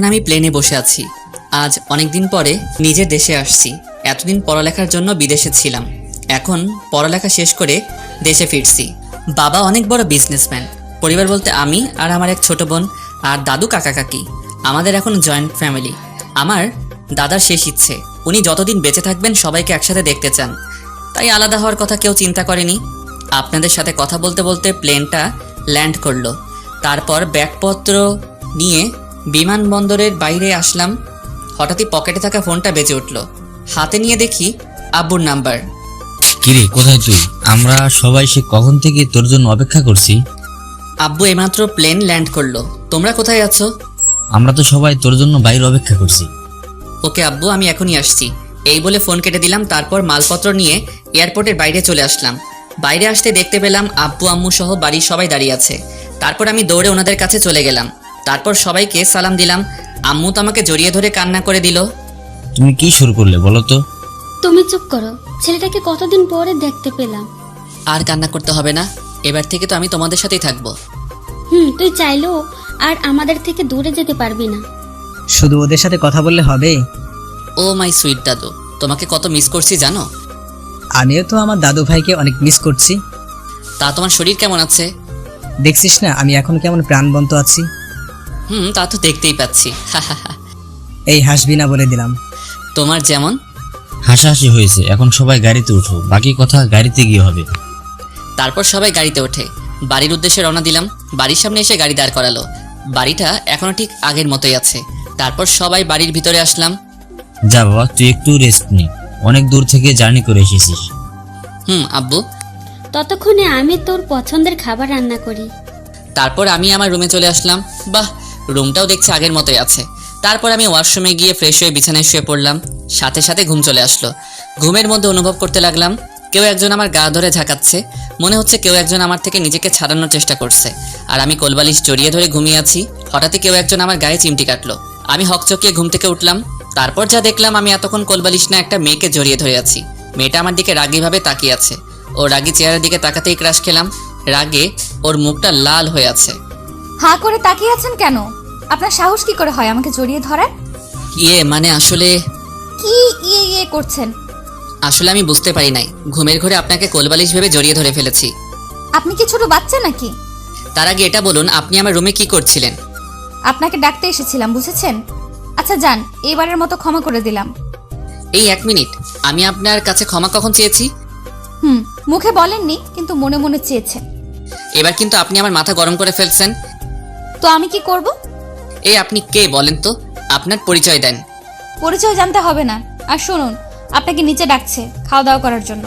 আমি প্লেনে বসে আছি। আজ অনেক দিন পরে নিজের দেশে আসছি। এতদিন পড়ালেখার জন্য বিদেশে ছিলাম, এখন পড়ালেখা শেষ করে দেশে ফিরছি। বাবা অনেক বড় বিজনেসম্যান। পরিবার বলতে আমি আর আমার এক ছোট বোন আর দাদু কাকা কাকি। আমাদের এখন জয়েন্ট ফ্যামিলি। আমার দাদার শেষ ইচ্ছে, উনি যতদিন বেঁচে থাকবেন সবাইকে একসাথে দেখতে চান, তাই আলাদা হওয়ার কথা কেউ চিন্তা করেনি। আপনাদের সাথে কথা বলতে বলতে প্লেনটা ল্যান্ড করলো। তারপর ব্যাগপত্র নিয়ে বিমানবন্দরের বাইরে আসলাম। হঠাৎই পকেটে থাকা ফোনটা বেজে উঠল। হাতে নিয়ে দেখি আব্বুর নাম্বার। কিরে, কোথায় তুই? আমরা সবাই সে কখন থেকে তোর জন্য অপেক্ষা করছি। আব্বু এইমাত্র প্লেন ল্যান্ড করলো, তোমরা কোথায় আছো? আমরা তো সবাই তোর জন্য বাইরে অপেক্ষা করছি। ওকে আব্বু, আমি এখনই আসছি, এই বলে ফোন কেটে দিলাম। তারপর মালপত্র নিয়ে এয়ারপোর্টের বাইরে চলে আসলাম। বাইরে আসতে দেখতে পেলাম আব্বু আম্মু সহ বাড়ির সবাই দাঁড়িয়ে আছে। তারপর আমি দৌড়ে ওনাদের কাছে চলে গেলাম। তারপর সবাইকে সালাম দিলাম। আম্মু তো আমাকে জড়িয়ে ধরে কান্না করে দিল। তুমি কি শুরু করলে বলো তো? তুমি চুপ করো, ছেলেটাকে কতদিন পরে দেখতে পেলাম। আর কান্না করতে হবে না, এবার থেকে তো আমি তোমাদের সাথেই থাকবো। তুই চাইলেও আর আমাদের থেকে দূরে যেতে পারবি না। শুধু ওদের সাথে কথা বললে হবে? ও মাই সুইট দাদু, তোমাকে কত মিস করছি জানো? আমিও তো আমার দাদু ভাইকে অনেক মিস করছি। তা তোমার শরীর কেমন আছে? দেখছিস না আমি এখন কেমন প্রাণবন্ত আছি। তা তো দেখতেই পাচ্ছি। এই হাসবি না বলে দিলাম। তোমার যেমন। হাসাহাসি হয়েছে, এখন সবাই গাড়িতে উঠো, বাকি কথা গাড়িতে গিয়ে হবে। তারপর সবাই গাড়িতে ওঠে, বাড়ির উদ্দেশ্যে রওনা দিলাম। বাড়ির সামনে এসে গাড়ি দাঁড় করালো। বাড়িটা এখনো ঠিক আগের মতোই আছে। তারপর সবাই বাড়ির ভিতরে আসলাম। যা বাবা, তুই একটু রেস্ট নে, অনেক দূর থেকে জার্নি করে এসেছিস। আব্বু। ততক্ষণে আমি তোর পছন্দের খাবার রান্না করি। তারপর আমি আমার রুমে চলে আসলাম। বাহ, রুমটাও দেখছি আগের মতোই আছে। তারপর আমি ওয়াশরুমে গিয়ে ফ্রেশ হয়ে বিছানায় শুয়ে পড়লাম। সাথে সাথে ঘুম চলে আসলো। ঘুমের মধ্যে অনুভব করতে লাগলাম কেউ একজন আমার গা ধরে ঝাঁকাচ্ছে। মনে হচ্ছে কেউ একজন আমার থেকে নিজেকে ছাড়ানোর চেষ্টা করছে, আর আমি কোলবালিশ জড়িয়ে ধরে ঘুমিয়ে আছি। হঠাৎই কেউ একজন আমার গায়ে চিমটি কাটলো। আমি হকচকিয়ে ঘুম থেকে উঠলাম। তারপর যা দেখলাম, আমি এতক্ষণ কোলবালিশ না একটা মেয়েকে জড়িয়ে ধরে আছি। মেয়েটা আমার দিকে রাগীভাবে তাকিয়ে আছে। ও রাগী চেহারার দিকে তাকাতেই ক্রাশ খেলাম। রাগে ওর মুখটা লাল হয়ে আছে। হাঁ করে তাকিয়ে আছেন কেন? আপনার সাহস কি করে হয় আমাকে জড়িয়ে ধরার? মানে আসলে কি ইয়ে করছেন? আসলে আমি বুঝতে পারি নাই, ঘুমের ঘরে আপনাকে কোলবালিশ ভেবে জড়িয়ে ধরে ফেলেছি। আপনি কি ছোট বাচ্চা নাকি? তার আগে এটা বলুন, আপনি আমার রুমে কি করছিলেন? আপনাকে ডাকতে এসেছিলাম, বুঝেছেন? আচ্ছা যান, এবারের মতো ক্ষমা করে দিলাম। এই 1 মিনিট, আমি আপনার কাছে ক্ষমা কখন চেয়েছি? মুখে বলেননি, কিন্তু মনে মনে চেয়েছেন। এবার কিন্তু আপনি আমার মাথা গরম করে ফেলছেন। তো আমি কি করব? আপনি কে বলেন তো? আপনার পরিচয় দেন। পরিচয় জানতে হবে না। আর শুনুন, আপনাকে নিচে ডাকছে খাওয়া দাওয়া করার জন্য।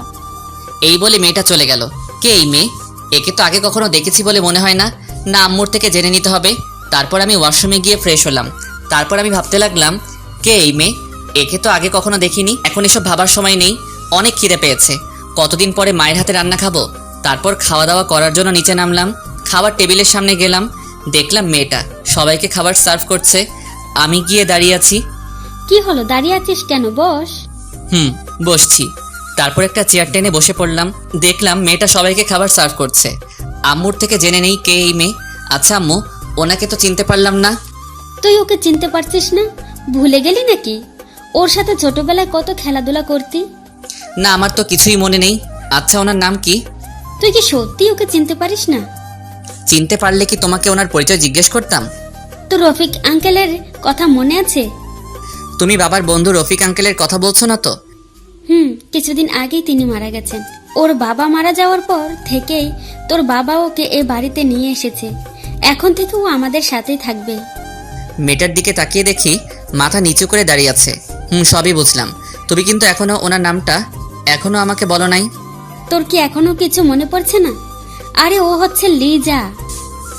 এই বলে মেয়েটা চলে গেল। কে এই মেয়ে? একে তো আগে কখনো দেখেছি বলে মনে হয় না। না, আম্মুর থেকে জেনে নিতে হবে। তারপর আমি ওয়াশরুমে গিয়ে ফ্রেশ হলাম। তারপর আমি ভাবতে লাগলাম, কে এই মেয়ে? একে তো আগে কখনো দেখিনি। এখন এসব ভাবার সময় নেই, অনেক খিদে পেয়েছে। কতদিন পরে মায়ের হাতে রান্না খাবো। তারপর খাওয়া দাওয়া করার জন্য নিচে নামলাম। খাবার টেবিলের সামনে গেলাম, দেখলাম মেয়েটা সবাইকে খাবার সার্ভ করছে। আমি গিয়ে দাঁড়িয়ে আছি। কি হলো, দাঁড়িয়ে আছিস কেন? বস। বসছি। তারপর একটা চেয়ার টেনে বসে পড়লাম। দেখলাম মেয়েটা সবাইকে খাবার সার্ভ করছে। আম্মুর থেকে জেনে নেই কে এই মেয়ে। আচ্ছা আম্মু, ওনাকে তো চিনতে পারলাম না। তুই ওকে চিনতে পারছিস না? ভুলে গেলি নাকি? ওর সাথে ছোটবেলায় কত খেলাধুলা করতি। না, আমার তো কিছুই মনে নেই। আচ্ছা, ওনার নাম কি? তুই কি সত্যি ওকে চিনতে পারিস না? চিনতে পারলে কি তোমাকে ওনার পরিচয় জিজ্ঞেস করতাম? তো রফিক আঙ্কেলের কথা মনে আছে? তুমি বাবার বন্ধু রফিক আঙ্কেলের কথা বলছো না তো? কিছুদিন আগেই তিনি মারা গেছেন। ওর বাবা মারা যাওয়ার পর থেকেই তোর বাবা ওকে এ বাড়িতে নিয়ে এসেছে। এখন থেকে ও আমাদের সাথেই থাকবে। মেয়েটার দিকে তাকিয়ে দেখি মাথা নিচু করে দাঁড়িয়ে আছে। সবই বুঝলাম। তুমি কিন্তু এখনো ওনার নামটা এখনো আমাকে বলো নাই। তোর কি এখনো কিছু মনে পড়ছে না? আরে ও হচ্ছে লিজা।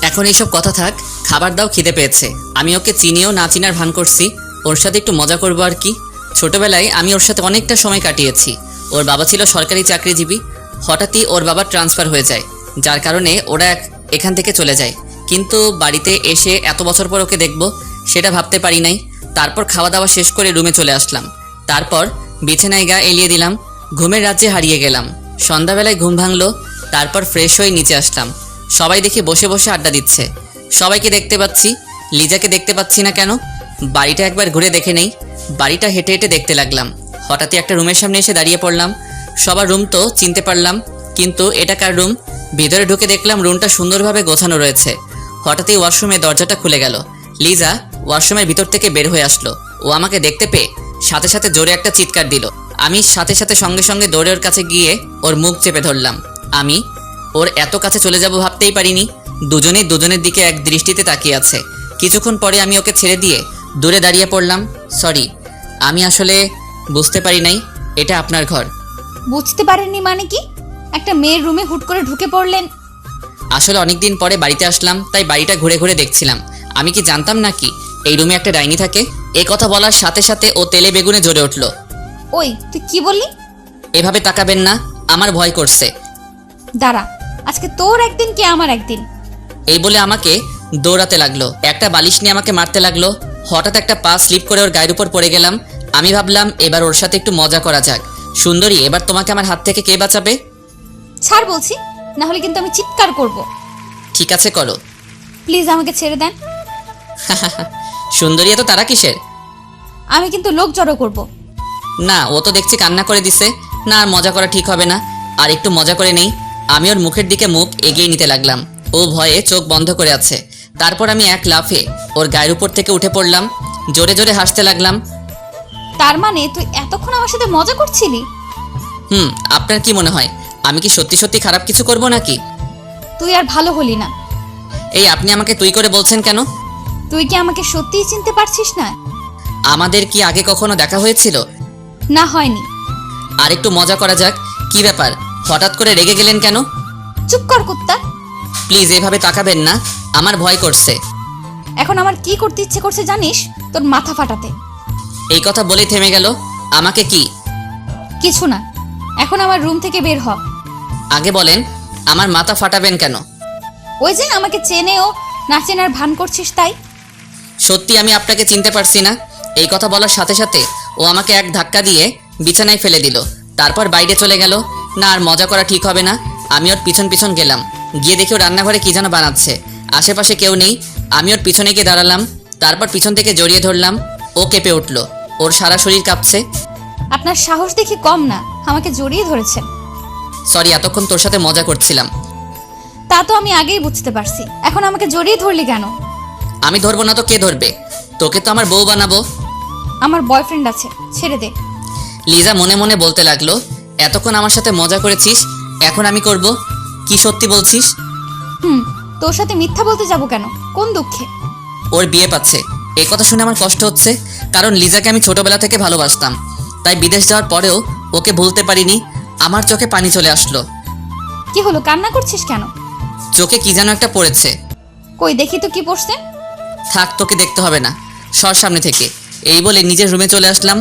এখন এইসব কথা থাক, খাবার দাও, খিদে পেয়েছে। আমি ওকে চিনিও না চিনার ভান করছি, ওর সাথে একটু মজা করবো আর কি। ছোটবেলায় আমি ওর সাথে অনেকটা সময় কাটিয়েছি। ওর বাবা ছিল সরকারি চাকরিজীবী। হঠাৎই ওর বাবার ট্রান্সফার হয়ে যায়, যার কারণে ওরা এখান থেকে চলে যায়। কিন্তু বাড়িতে এসে এত বছর পর ওকে দেখবো সেটা ভাবতে পারি নাই। তারপর খাওয়া দাওয়া শেষ করে রুমে চলে আসলাম। তারপর বিছানায় গা এলিয়ে দিলাম। ঘুমের রাজ্যে হারিয়ে গেলাম। সন্ধ্যাবেলায় ঘুম ভাঙলো। তারপর ফ্রেশ হয়ে নিচে আসলাম। সবাই দেখি বসে বসে আড্ডা দিচ্ছে। সবাইকে দেখতে পাচ্ছি, লিজাকে দেখতে পাচ্ছি না কেন? বাড়িটা একবার ঘুরে দেখে নেই। বাড়িটা হেঁটে হেঁটে দেখতে লাগলাম। হঠাৎই একটা রুমের সামনে এসে দাঁড়িয়ে পড়লাম। সবার রুম তো চিনতে পারলাম, কিন্তু এটা কার রুম? ভিতরে ঢুকে দেখলাম রুমটা সুন্দরভাবে গোছানো রয়েছে। হঠাৎই ওয়াশরুমে দরজাটা খুলে গেল। লিজা ওয়াশরুমের ভিতর থেকে বের হয়ে আসলো। ও আমাকে দেখতে পেয়ে সাথে সাথে জোরে একটা চিৎকার দিল। আমি সাথে সাথে সঙ্গে সঙ্গে দৌড়ে ওর কাছে গিয়ে ওর মুখ চেপে ধরলাম। আমি ওর এত কাছে চলে যাব ভাবতেই পারিনি। দুজনেই দুজনের দিকে এক দৃষ্টিতে তাকিয়ে আছে। কিছুক্ষণ পরে আমি ওকে ছেড়ে দিয়ে দূরে দাঁড়িয়ে পড়লাম। সরি, আমি আসলে বুঝতে পারি নাই এটা আপনার ঘর। বুঝতে পারেননি মানে কি? একটা মেয়ের রুমে হুট করে ঢুকে পড়লেন। আসলে অনেকদিন পরে বাড়িতে আসলাম, তাই বাড়িটা ঘুরে ঘুরে দেখছিলাম। আমি কি জানতাম নাকি এই রুমে একটা ডাইনি থাকে? এই কথা বলার সাথে সাথে ও তেলে বেগুনে জ্বলে উঠল। ওই তুই কি বললি? এভাবে তাকাবেন না, আমার ভয় করছে। দাঁড়া, আজকে তোর একদিন কি আমার একদিন। এই বলে আমাকে দৌড়াতে লাগলো। একটা বালিশ নিয়ে আমাকে মারতে লাগলো। হঠাৎ একটা পা স্লিপ করে ওর গায়ের উপর পড়ে গেলাম। আমি ভাবলাম এবার ওর সাথে একটু মজা করা যাক। সুন্দরী, এবার তোমাকে আমার হাত থেকে কে বাঁচাবে? ছাড় বলছি, না হলে কিন্তু আমি চিৎকার করব। ঠিক আছে, করো। প্লিজ আমাকে ছেড়ে দেন। সুন্দরী, এত তারা কিসের? আমি কিন্তু লোক জড়ো করব। না, ও তো দেখছি কান্না করে দিছে। না, আর মজা করা ঠিক হবে না। আর একটু মজা করে নেই। আমি ওর মুখের দিকে মুখ এগিয়ে নিতে লাগলাম। ও ভয়ে চোখ বন্ধ করে আছে। তারপর আমি এক লাফে ওর গায়ের উপর থেকে উঠে পড়লাম। জোরে জোরে হাসতে লাগলাম। তার মানে তুই এতক্ষণ আমার সাথে মজা করছিলি? আপনার কি মনে হয় আমি কি সত্যি সত্যি খারাপ কিছু করব নাকি? তুই আর ভালো হলি না। এই আপনি আমাকে তুই করে বলছেন কেন? তুই কি আমাকে সত্যিই চিনতে পারছিস না? আমাদের কি আগে কখনো দেখা হয়েছিল? না, হয়নি। আর একটু মজা করা যাক। কি ব্যাপার, হঠাৎ করে রেগে গেলেন কেন? চুপ কর কুত্তা। প্লিজ এভাবে তাকাবেন না, আমার ভয় করছে। এখন আমার কি করতে ইচ্ছে করছে জানিস? তোর মাথা ফাটাতে। এই কথা বলেই থেমে গেল। আমাকে কি? কিছু না, এখন আমার রুম থেকে বের হ। আগে বলেন, আমার মাথা ফাটাবেন কেন? ওই যে আমাকে চেনেও না চেনার ভান করছিস তাই। সত্যি আমি আপনাকে চিনতে পারছি না। এই কথা বলার সাথে সাথে ও আমাকে এক ধাক্কা দিয়ে বিছানায় ফেলে দিল। তারপর বাইরে চলে গেল। না, আর মজা করা ঠিক হবে না। আমি ওর পিছন পিছন গেলাম। গিয়ে দেখি ও রান্নাঘরে কি যেন বানাচ্ছে। আশেপাশে কেউ নেই। আমি ওর পিছনে গিয়ে দাঁড়ালাম। তারপর পিছন থেকে জড়িয়ে ধরলাম। ও কেঁপে উঠল। ওর সারা শরীর কাঁপছে। আপনার সাহস দেখি কম না, আমাকে জড়িয়ে ধরেছেন। সরি, এতক্ষণ তোর সাথে মজা করছিলাম। তা তো আমি আগেই বুঝতে পারছি। এখন আমাকে জড়িয়ে ধরলি কেন? আমি ধরবো না তো কে ধরবে? তোকে তো আমার বউ বানাবো। আমার বয়ফ্রেন্ড আছে, ছেড়ে দে। লিজা মনে মনে বলতে লাগলো, এতক্ষণ আমার সাথে মজা করেছিস, এখন আমি করব? কি সত্যি বলছিস? তোর সাথে মিথ্যা বলতে যাব কেন? কোন দুঃখে? ওর বিয়ে পাচ্ছে। এই কথা শুনে আমার কষ্ট হচ্ছে, কারণ লিজাকে আমি ছোটবেলা থেকে ভালোবাসতাম। তাই বিদেশ যাওয়ার পরেও ওকে ভুলতে পারিনি। আমার চোখে পানি চলে আসলো। কি হলো, কান্না করছিস কেন? চোখে কি যেন একটা পড়েছে। কই দেখি তো কি পড়ছে। থাক, তোকে দেখতে হবে না, সর সামনে থেকে। এই বলে নিজের রুমে চলে আসলাম।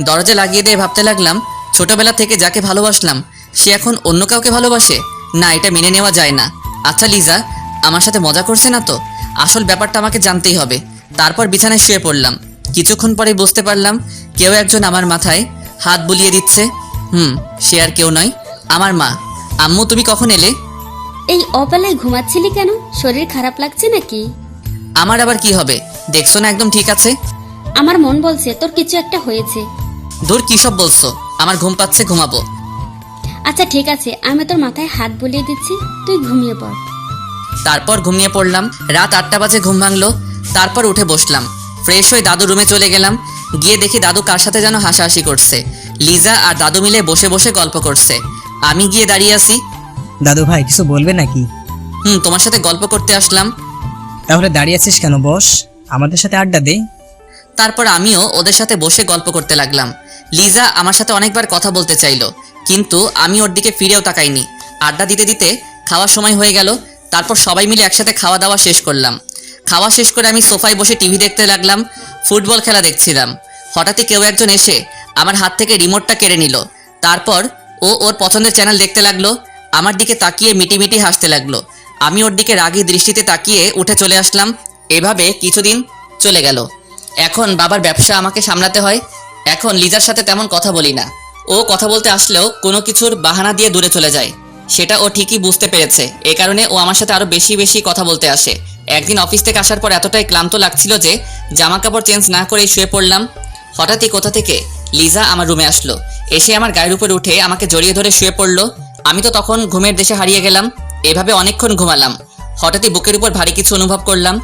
দরজা লাগিয়ে দিয়ে ভাবতে লাগলাম, ছোটবেলা থেকে যাকে ভালোবাসলাম সে এখন অন্য কাউকে ভালোবাসে। না, এটা মেনে নেওয়া যায় না। আচ্ছা লিজা আমার সাথে মজা করছে না তো? আসল ব্যাপারটা আমাকে জানতেই হবে। তারপর বিছানায় শুয়ে পড়লাম। কিছুক্ষণ পরে বুঝতে পারলাম কেউ একজন আমার মাথায় হাত বুলিয়ে দিচ্ছে। সে আর কেউ নয়, আমার মা। আম্মু, তুমি কখন এলে? এই অবেলায় ঘুমাচ্ছিলি কেন? শরীর খারাপ লাগছে নাকি? আমার আবার কি হবে? দেখছো না একদম ঠিক আছে। আমার মন বলছে তোর কিছু একটা হয়েছে। দূর, কি সব বলছো? আমার ঘুম পাচ্ছে, ঘুমাবো। আচ্ছা ঠিক আছে, আমি তোর মাথায় হাত বুলিয়ে দিচ্ছি, তুই ঘুমিয়ে পড়। তারপর ঘুমিয়ে পড়লাম। রাত 8টা বাজে ঘুম ভাঙলো। তারপর উঠে বসলাম। ফ্রেশ হয়ে দাদু রুমে চলে গেলাম। গিয়ে দেখি দাদু কার সাথে যেন হাসাহাসি করছে। লিজা আর দাদু মিলে বসে বসে গল্প করছে। আমি গিয়ে দাঁড়িয়ে আছি। দাদু ভাই কিছু বলবে নাকি? তোমার সাথে গল্প করতে আসলাম। তাহলে দাঁড়িয়ে আছিস কেন? বস, আমাদের সাথে আড্ডা দে। তারপর আমিও ওদের সাথে বসে গল্প করতে লাগলাম। লিজা আমার সাথে অনেকবার কথা বলতে চাইলো, কিন্তু আমি ওর দিকে ফিরেও তাকাইনি। আড্ডা দিতে দিতে খাওয়ার সময় হয়ে গেল। তারপর সবাই মিলে একসাথে খাওয়া দাওয়া শেষ করলাম। খাওয়া শেষ করে আমি সোফায় বসে টিভি দেখতে লাগলাম। ফুটবল খেলা দেখছিলাম। হঠাৎই কেউ একজন এসে আমার হাত থেকে রিমোটটা কেড়ে নিল। তারপর ও ওর পছন্দের চ্যানেল দেখতে লাগলো। আমার দিকে তাকিয়ে মিটিমিটি হাসতে লাগলো। আমি ওর দিকে রাগী দৃষ্টিতে তাকিয়ে উঠে চলে আসলাম। এভাবে কিছুদিন চলে গেল। এখন বাবার ব্যবসা আমাকে সামলাতে হয়। এখন লিজার সাথে তেমন কথা বলি না। ও কথা বলতে আসলেও কোনো কিছুর বাহানা দিয়ে দূরে চলে যায়। সেটা ও ঠিকই বুঝতে পেরেছে। এ কারণে ও আমার সাথে আরো বেশি বেশি কথা বলতে আসে। একদিন অফিস থেকে আসার পর এতটাই ক্লান্ত লাগছিল যে জামা কাপড় চেঞ্জ না করেই শুয়ে পড়লাম। হঠাৎই কোথা থেকে লিজা আমার রুমে আসলো, এসে আমার গায়ের উপর উঠে আমাকে জড়িয়ে ধরে শুয়ে পড়লো। আমি তো তখন ঘুমের দেশে হারিয়ে গেলাম। এভাবে অনেকক্ষণ ঘুমালাম। হঠাৎই বুকের উপর ভারী কিছু অনুভব করলাম।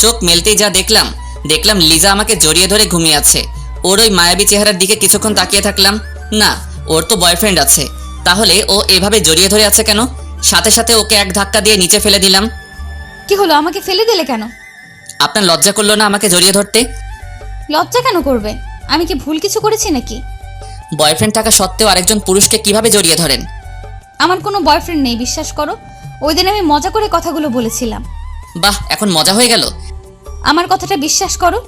চোখ মেলতেই যা দেখলাম লিজা আমাকে জড়িয়ে ধরে ঘুমিয়ে আছে। ওর ওই মায়াবী চেহারার দিকে কিছুক্ষণ তাকিয়ে থাকলাম। না, ওর তো বয়ফ্রেন্ড আছে, তাহলে ও এভাবে জড়িয়ে ধরে আছে কেন? সাথে সাথে ওকে এক ধাক্কা দিয়ে নিচে ফেলে দিলাম। কি হলো, আমাকে ফেলে দিলে কেন? আপনার লজ্জা করলো না আমাকে জড়িয়ে ধরতে? লজ্জা কেন করবে? আমি কি ভুল কিছু করেছি নাকি? বয়ফ্রেন্ড থাকা সত্ত্বেও আরেকজন পুরুষকে কিভাবে জড়িয়ে ধরেন? আমার কোনো বয়ফ্রেন্ড নেই, বিশ্বাস করো। ওই দিন আমি মজা করে কথাগুলো বলেছিলাম। বাহ, এখন মজা হয়ে গেল। আমার কথাটা বিশ্বাস করো।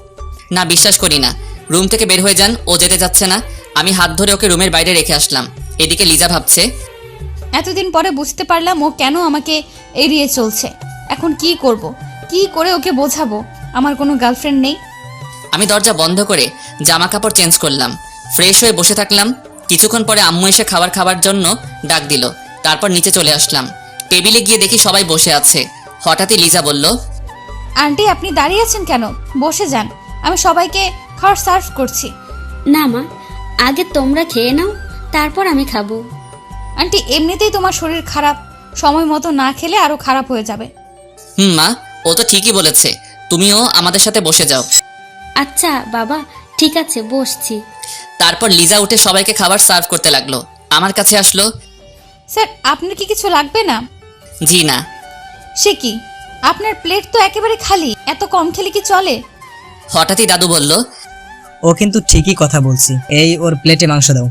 না, বিশ্বাস করি না। রুম থেকে বের হয়ে যান, ও যেতে যাচ্ছে না। আমি হাত ধরে ওকে রুমের বাইরে রেখে আসলাম। এদিকে লিজা ভাবছে, এতদিন পরে বুঝতে পারলাম ও কেন আমাকে এড়িয়ে চলছে। এখন কি করব, কি করে ওকে বোঝাবো আমার কোনো গার্লফ্রেন্ড নেই? আমি দরজা বন্ধ করে জামা কাপড় চেঞ্জ করলাম, ফ্রেশ হয়ে বসে থাকলাম। কিছুক্ষণ পরে আম্মু এসে খাবার জন্য ডাক দিল। তারপর নিচে চলে আসলাম। টেবিলে গিয়ে দেখি সবাই বসে আছে। হঠাৎই লিজা বলল, আন্টি, আপনি দাঁড়িয়ে আছেন কেন? বসে যান, আমি সবাইকে খাবার সার্ভ করছি। না মা, আগে তোমরা খেয়ে নাও, তারপর আমি খাবো। আন্টি, এমনিতেই তোমার শরীর খারাপ, সময় মতো না খেলে আরো খারাপ হয়ে যাবে। মা, ও তো ঠিকই বলেছে, তুমিও আমাদের সাথে বসে যাও। আচ্ছা বাবা, ঠিক আছে, বসছি। তারপর লিজা উঠে সবাইকে খাবার সার্ভ করতে লাগলো। আমার কাছে আসলো। স্যার, আপনার কি কিছু লাগবে না? জি না। সে কি, আপনার প্লেট তো একেবারে খালি, এত কম খেলে কি চলে? হঠাৎই দাদু বলল, ও কিন্তু ঠিকই কথা বলছি, এই ওর প্লেটে মাংস দাও।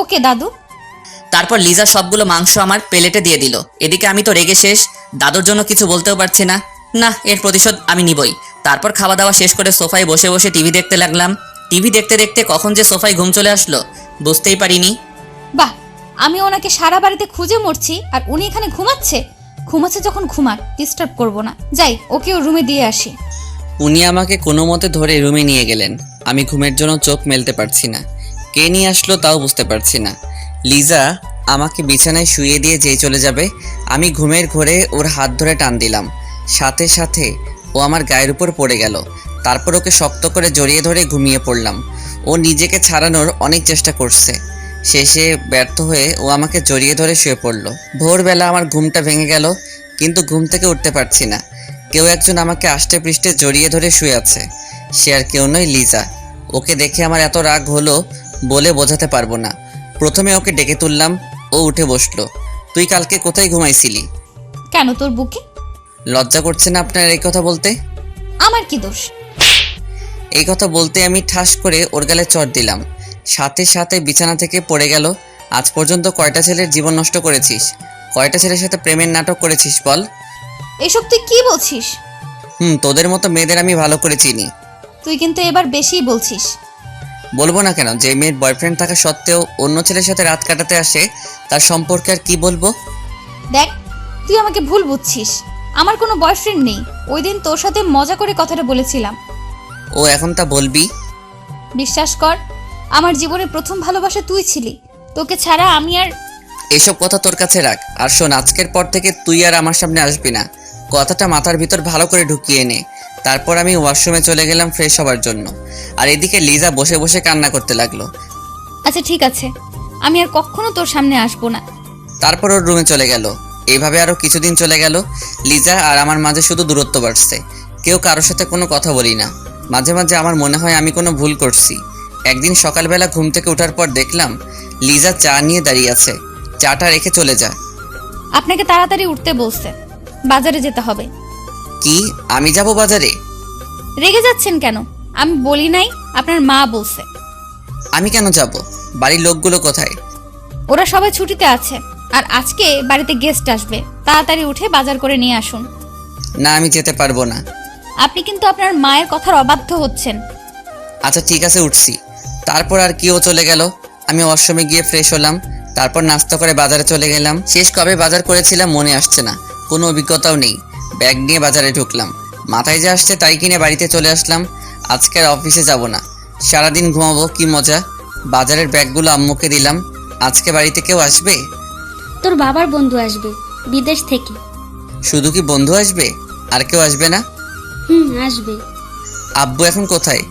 ওকে দাদু। তারপর লিজা সবগুলো মাংস আমার প্লেটে দিয়ে দিল। এদিকে আমি তো রেগে শেষ, দাদুর জন্য কিছু বলতেও পারছি না। না, এর প্রতিশোধ আমি নিবই। তারপর খাওয়া দাওয়া শেষ করে সোফায় বসে বসে টিভি দেখতে লাগলাম। টিভি দেখতে দেখতে কখন যে সোফায় ঘুম চলে আসলো বুঝতেই পারিনি। বাহ, আমি ওনাকে সারা বাড়িতে খুঁজে মরছি আর উনি এখানে ঘুমাচ্ছে যখন ঘুমাক, ডিস্টার্ব করবো না। যাই, ওকে ওর রুমে দিয়ে আসি। উনি আমাকে কোনো মতে ধরে রুমে নিয়ে গেলেন। আমি ঘুমের জন্য চোখ মেলতে পারছি না। কে নিয়ে আসলো তাও বুঝতে পারছি না। লিজা আমাকে বিছানায় শুইয়ে দিয়ে যেই চলে যাবে, আমি ঘুমের ঘোরে ওর হাত ধরে টান দিলাম। সাথে সাথে ও আমার গায়ের উপর পড়ে গেল। তারপর ওকে শক্ত করে জড়িয়ে ধরে ঘুমিয়ে পড়লাম। ও নিজেকে ছাড়ানোর অনেক চেষ্টা করছে, শেষে ব্যর্থ হয়ে ও আমাকে জড়িয়ে ধরে শুয়ে পড়ল। ভোরবেলা আমার ঘুমটা ভেঙে গেল, কিন্তু ঘুম থেকে উঠতে পারছি না। কেউ একজন আমাকে আষ্টে পৃষ্ঠে জড়িয়ে ধরে শুয়ে আছে। সে আর কেউ নয়, লিজা। ওকে দেখে আমার এত রাগ হলো বলে বোঝাতে পারবো না। প্রথমে ওকে ডেকে তুললাম, ও উঠে বসলো। তুই কালকে কোথায় ঘুমাইছিলি? কেন, তোর বুকে? লজ্জা করছে না আপনার এই কথা বলতে? আমার কি দোষ? এই কথা বলতে আমি ঠাস করে ওর গালে চড় দিলাম। সাথে সাথে বিছানা থেকে পড়ে গেল। আজ পর্যন্ত কয়টা ছেলের জীবন নষ্ট করেছিস? কয়টা ছেলের সাথে প্রেমের নাটক করেছিস বল? এসব তুই কি বলছিস? তোদের মতো মেয়েদের আমি ভালো করে চিনি। তুই কিন্তু এবার বেশিই বলছিস। বলবো না কেন? যে মেয়ের বয়ফ্রেন্ড থাকা সত্ত্বেও অন্য ছেলের সাথে রাত কাটাতে আসে, তার সম্পর্কে আর কি বলবো? দেখ, তুই আমাকে ভুল বুঝছিস। আমার কোনো বয়ফ্রেন্ড নেই। ওই দিন তোর সাথে মজা করে কথাটা বলেছিলাম। ও এখন তা বলবি? বিশ্বাস কর, আমার জীবনের প্রথম ভালোবাসা তুই ছিলি। তোকে ছাড়া আমি আর... এসব কথা তোর কাছে রাখ। আর শোন, আজকের পর থেকে তুই আর আমার সামনে আসবি না। কথাটা মাথার ভিতর ভালো করে ঢুকিয়ে নে। তারপর আমি ওয়াশরুমে চলে গেলাম ফ্রেশ হওয়ার জন্য। আর এদিকে লিজা বসে বসে কান্না করতে লাগলো। আচ্ছা ঠিক আছে, আমি আর কখনো তোর সামনে আসবো না। তারপর ওর রুমে চলে গেল। এইভাবে আরও কিছুদিন চলে গেল। লিজা আর আমার মাঝে শুধু দূরত্ব বাড়ছে। কেউ কারোর সাথে কোনো কথা বলি না। মাঝে মাঝে আমার মনে হয় আমি কোনো ভুল করছি। একদিন সকালবেলা ঘুম থেকে ওঠার পর দেখলাম লিজা চা নিয়ে দাঁড়িয়ে আছে। চাটা রেখে চলে যা। আপনাকে তাড়াতাড়ি উঠতে বলছে, বাজারে যেতে হবে। কি? আমি যাব বাজারে? রেগে যাচ্ছেন কেন? আমি বলি নাই, আপনার মা বলছে। আমি কেন যাব? বাড়ির লোকগুলো কোথায়? ওরা সবাই ছুটিতে আছে, আর আজকে বাড়িতে গেস্ট আসবে। তাড়াতাড়ি উঠে বাজার করে নিয়ে আসুন। না, আমি যেতে পারবো না। আপনি কিন্তু আপনার মায়ের কথার অবাধ্য হচ্ছেন। আচ্ছা ঠিক আছে, উঠছি। তারপর আর কি, ও চলে গেল। আমি ওয়াশরুমে গিয়ে ফ্রেশ হলাম। তারপর নাস্তা করে বাজারে চলে গেলাম। শেষ কবে বাজার করেছিলাম মনে আসছে না, কোনো অভিজ্ঞতাও নেই। ব্যাগ নিয়ে বাজারে ঢুকলাম। মাথায় যা আসছে তাই কিনে বাড়িতে চলে আসলাম। আজকে আর অফিসে যাব না, সারাদিন ঘুমাবো। কি মজা! বাজারের ব্যাগগুলো আম্মুকে দিলাম। আজকে বাড়িতে কেউ আসবে? তোর বাবার বন্ধু আসবে বিদেশ থেকে। শুধু কি বন্ধু আসবে? আর কেউ আসবে না? আসবে। আব্বু এখন কোথায়?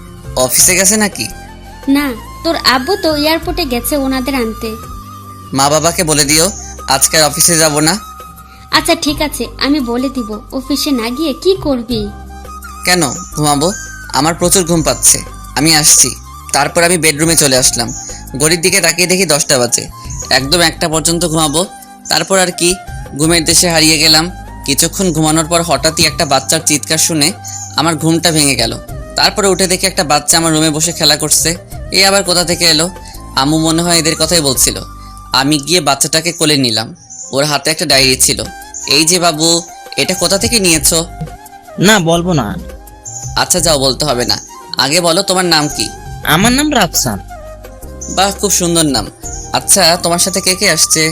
অফিসে গেছে নাকি? না, তোর আব্বু তো এয়ারপোর্টে গেছে ওনাদের আনতে। মা বাবাকে বলে দিও আজকে আর অফিসে যাব না। আচ্ছা ঠিক আছে, আমি বলে দিব। অফিসে না গিয়ে কি করবি? কেন ঘুমাবো? আমার প্রচুর ঘুম পাচ্ছে, আমি আসছি। তারপর আমি বেডরুমে চলে আসলাম। ঘড়ির দিকে তাকিয়ে দেখি 10টা বাজে। একদম 1টা পর্যন্ত ঘুমাবো, তারপর আর কি ঘুমের দেশে হারিয়ে গেলাম। কিছুক্ষণ ঘুমানোর পর হঠাৎই একটা বাচ্চার চিৎকার শুনে আমার ঘুমটা ভেঙে গেল। তারপরে উঠে দেখি একটা বাচ্চা আমার রুমে বসে খেলা করছে। এ আবার কোথা থেকে এলো? আম্মু মনে হয় এদের কথাই বলছিল। আমি গিয়ে বাচ্চাটাকে কোলে নিলাম। ওর হাতে একটা ডায়েরি ছিল। এই যে বাবু, এটা কোথা থেকে নিয়েছো? না, বলবো না। আচ্ছা যাও, বলতে হবে না। আগে বলো তোমার নাম কি? আমার নাম রাফসান। বাহ, খুব সুন্দর নাম। আচ্ছা, তোমার সাথে কে কে আসছে?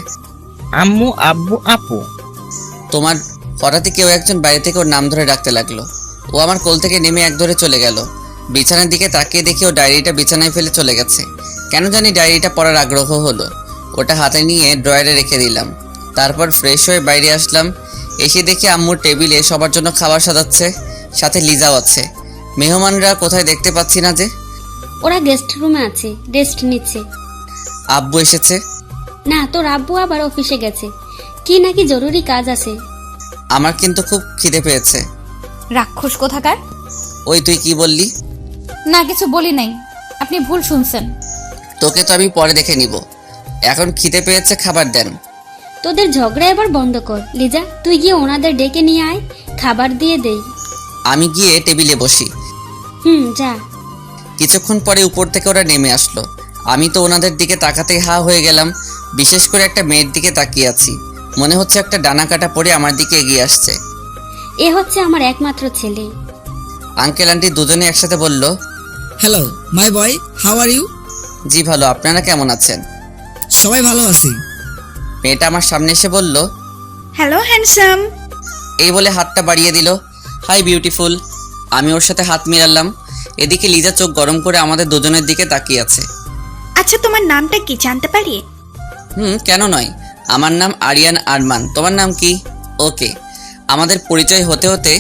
আম্মু, আব্বু, আপু। তোমার হঠাৎই কেউ একজন বাইরে থেকে ওর নাম ধরে ডাকতে লাগলো। ও আমার কোল থেকে নেমে এক ধরে চলে গেল। বিছানার দিকে তাকিয়ে দেখি ও ডায়েরিটা বিছানায় ফেলে চলে গেছে। কেন জানি ডায়েরিটা পড়ার আগ্রহ হলো। ওটা হাতে নিয়ে ড্রয়ারে রেখে দিলাম। তারপর ফ্রেশ হয়ে বাইরে আসলাম। এসে দেখি আম্মুর টেবিলে সবার জন্য খাবার সাজাচ্ছে, সাথে লিজাও আছে। মেহমানরা কোথায় দেখতে পাচ্ছি না যে? ওরা গেস্ট রুমে আছে, রেস্ট নিচ্ছে। আব্বু এসেছে? না, তোর আব্বু আবার অফিসে গেছে, কি নাকি জরুরি কাজ আছে। আমার কিন্তু খুব খিদে পেয়েছে। রাক্ষস কোথাকার। ওই তুই কি বললি? না, কিছু বলি নাই, আপনি ভুল শুনছেন। তোকে তো আমি পরে দেখে নিব। এখন খিদে পেয়েছে, খাবার দেন। তোদের ঝগড়া এবার বন্ধ কর। লিজা, তুই গিয়ে ওনাদের ডেকে নিয়ে আয়, খাবার দিয়ে দেই। আমি গিয়ে টেবিলে বসি। যা। কিছুক্ষণ পরে উপর থেকে ওরা নেমে আসলো। আমি তো ওনাদের দিকে তাকাতেই হা হয়ে গেলাম। বিশেষ করে একটা মেয়ের দিকে তাকিয়ে আছি। মনে হচ্ছে একটা ডানা কাটা পরে আমার দিকে এগিয়ে আসছে। এ হচ্ছে আমার একমাত্র ছেলে। আঙ্কেল আন্টি দুজনে একসাথে বলল, hello my boy, how are you? জি ভালো, আপনারা কেমন আছেন? সবাই ভালো আছি। মেয়েটা আমার সামনে এসে বলল, হ্যালো হ্যান্ডসাম। এই বলে হাতটা বাড়িয়ে দিল। Hi beautiful. আমি ওর সাথে হাত মিলালাম। এদিকে লিজা চোখ গরম করে আমাদের দুজনের দিকে তাকিয়ে আছে। আচ্ছা, তোমার নামটা কি জানতে পারি? কেন নয়। আমার নাম আরিয়ান আরমান। তোমার নাম কি? ওকে। আমাদের পরিচয় হতে হতে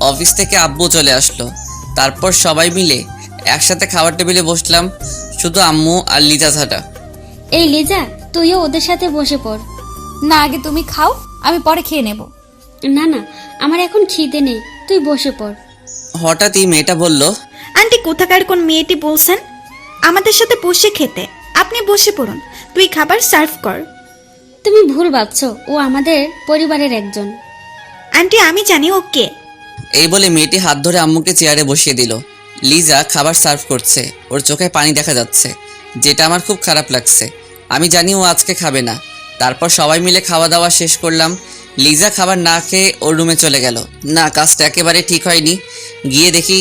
অফিস থেকে আব্বু চলে আসলো। তারপর সবাই মিলে একসাথে খাবার টেবিলে বসলাম, শুধু আম্মু আর লিজা ছাড়া। এই লিজা, তুইও ওদের সাথে বসে পড়। না, আগে তুমি খাও, আমি পরে খেয়ে নেব। না না, আমার এখন খিদে নেই, তুই বসে পড়। হঠাৎই মেয়েটা বলল, আন্টি, কোথাকার কোন মেয়েটি বলছেন আমাদের সাথে বসে খেতে? আপনি বসে পড়ুন, তুই খাবার সার্ভ কর। তুমি ভুল ভাবছো, ও আমাদের পরিবারের একজন। আন্টি, আমি জানি ও কে। এই বলে মেয়েটি হাত ধরে আম্মুকে চেয়ারে বসিয়ে দিল। লিজা খাবার সার্ভ করছে, ওর চোখে পানি দেখা যাচ্ছে, যেটা আমার খুব খারাপ লাগছে। আমি জানি ও আজকে খাবে না। তারপর সবাই মিলে খাওয়া দাওয়া শেষ করলাম। লিজা খাবার না খেয়ে ওর রুমে চলে গেল। না, কাজটা একেবারে ঠিক হয়নি। গিয়ে দেখি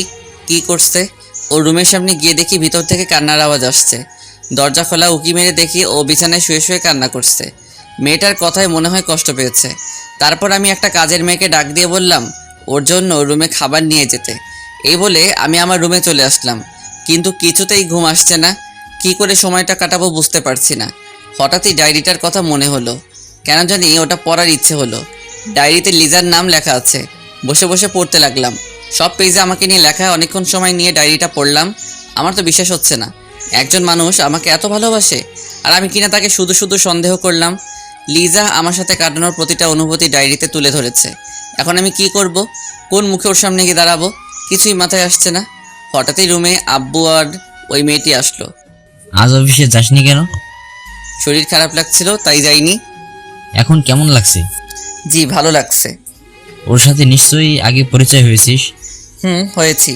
কি করছে। ওর রুমের সামনে গিয়ে দেখি ভিতর থেকে কান্নার আওয়াজ আসছে। দরজা খোলা, উকি মেরে দেখি ও বিছানায় শুয়ে শুয়ে কান্না করছে। মেয়েটার কথায় মনে হয় কষ্ট পেয়েছে। তারপর আমি একটা কাজের মেয়েকে ডাক দিয়ে বললাম ওর জন্য রুমে খাবার নিয়ে যেতে। এই বলে আমি আমার রুমে চলে আসলাম। কিন্তু কিছুতেই ঘুম আসছে না। কি করে সময়টা কাটাবো বুঝতে পারছি না। হঠাৎই ডায়েরিটার কথা মনে হলো। কেন জানি ওটা পড়ার ইচ্ছে হলো। ডায়েরিতে লিজার নাম লেখা আছে। বসে বসে পড়তে লাগলাম। সব পেজে আমাকে নিয়ে লেখা। অনেকক্ষণ সময় নিয়ে ডায়েরিটা পড়লাম। আমার তো বিশ্বাস হচ্ছে না একজন মানুষ আমাকে এত ভালোবাসে, আর আমি কিনা তাকে শুধু শুধু সন্দেহ করলাম। লিজা আমার সাথে কাটানোর প্রতিটা অনুভূতি ডায়েরিতে তুলে ধরেছে। এখন আমি কি করব? কোন মুখে ওর সামনে গিয়ে দাঁড়াবো? কিছুই মাথায় আসছে না। হঠাৎই রুমে আব্বু আর ওই মেয়েটি আসলো। আজ অফিসে যাসনি কেন? শরীর খারাপ লাগছিল, তাই যাইনি। এখন কেমন লাগছে? জি ভালো লাগছে। ওর সাথে নিশ্চয়ই আগে পরিচয় হয়েছিস? হয়েছি।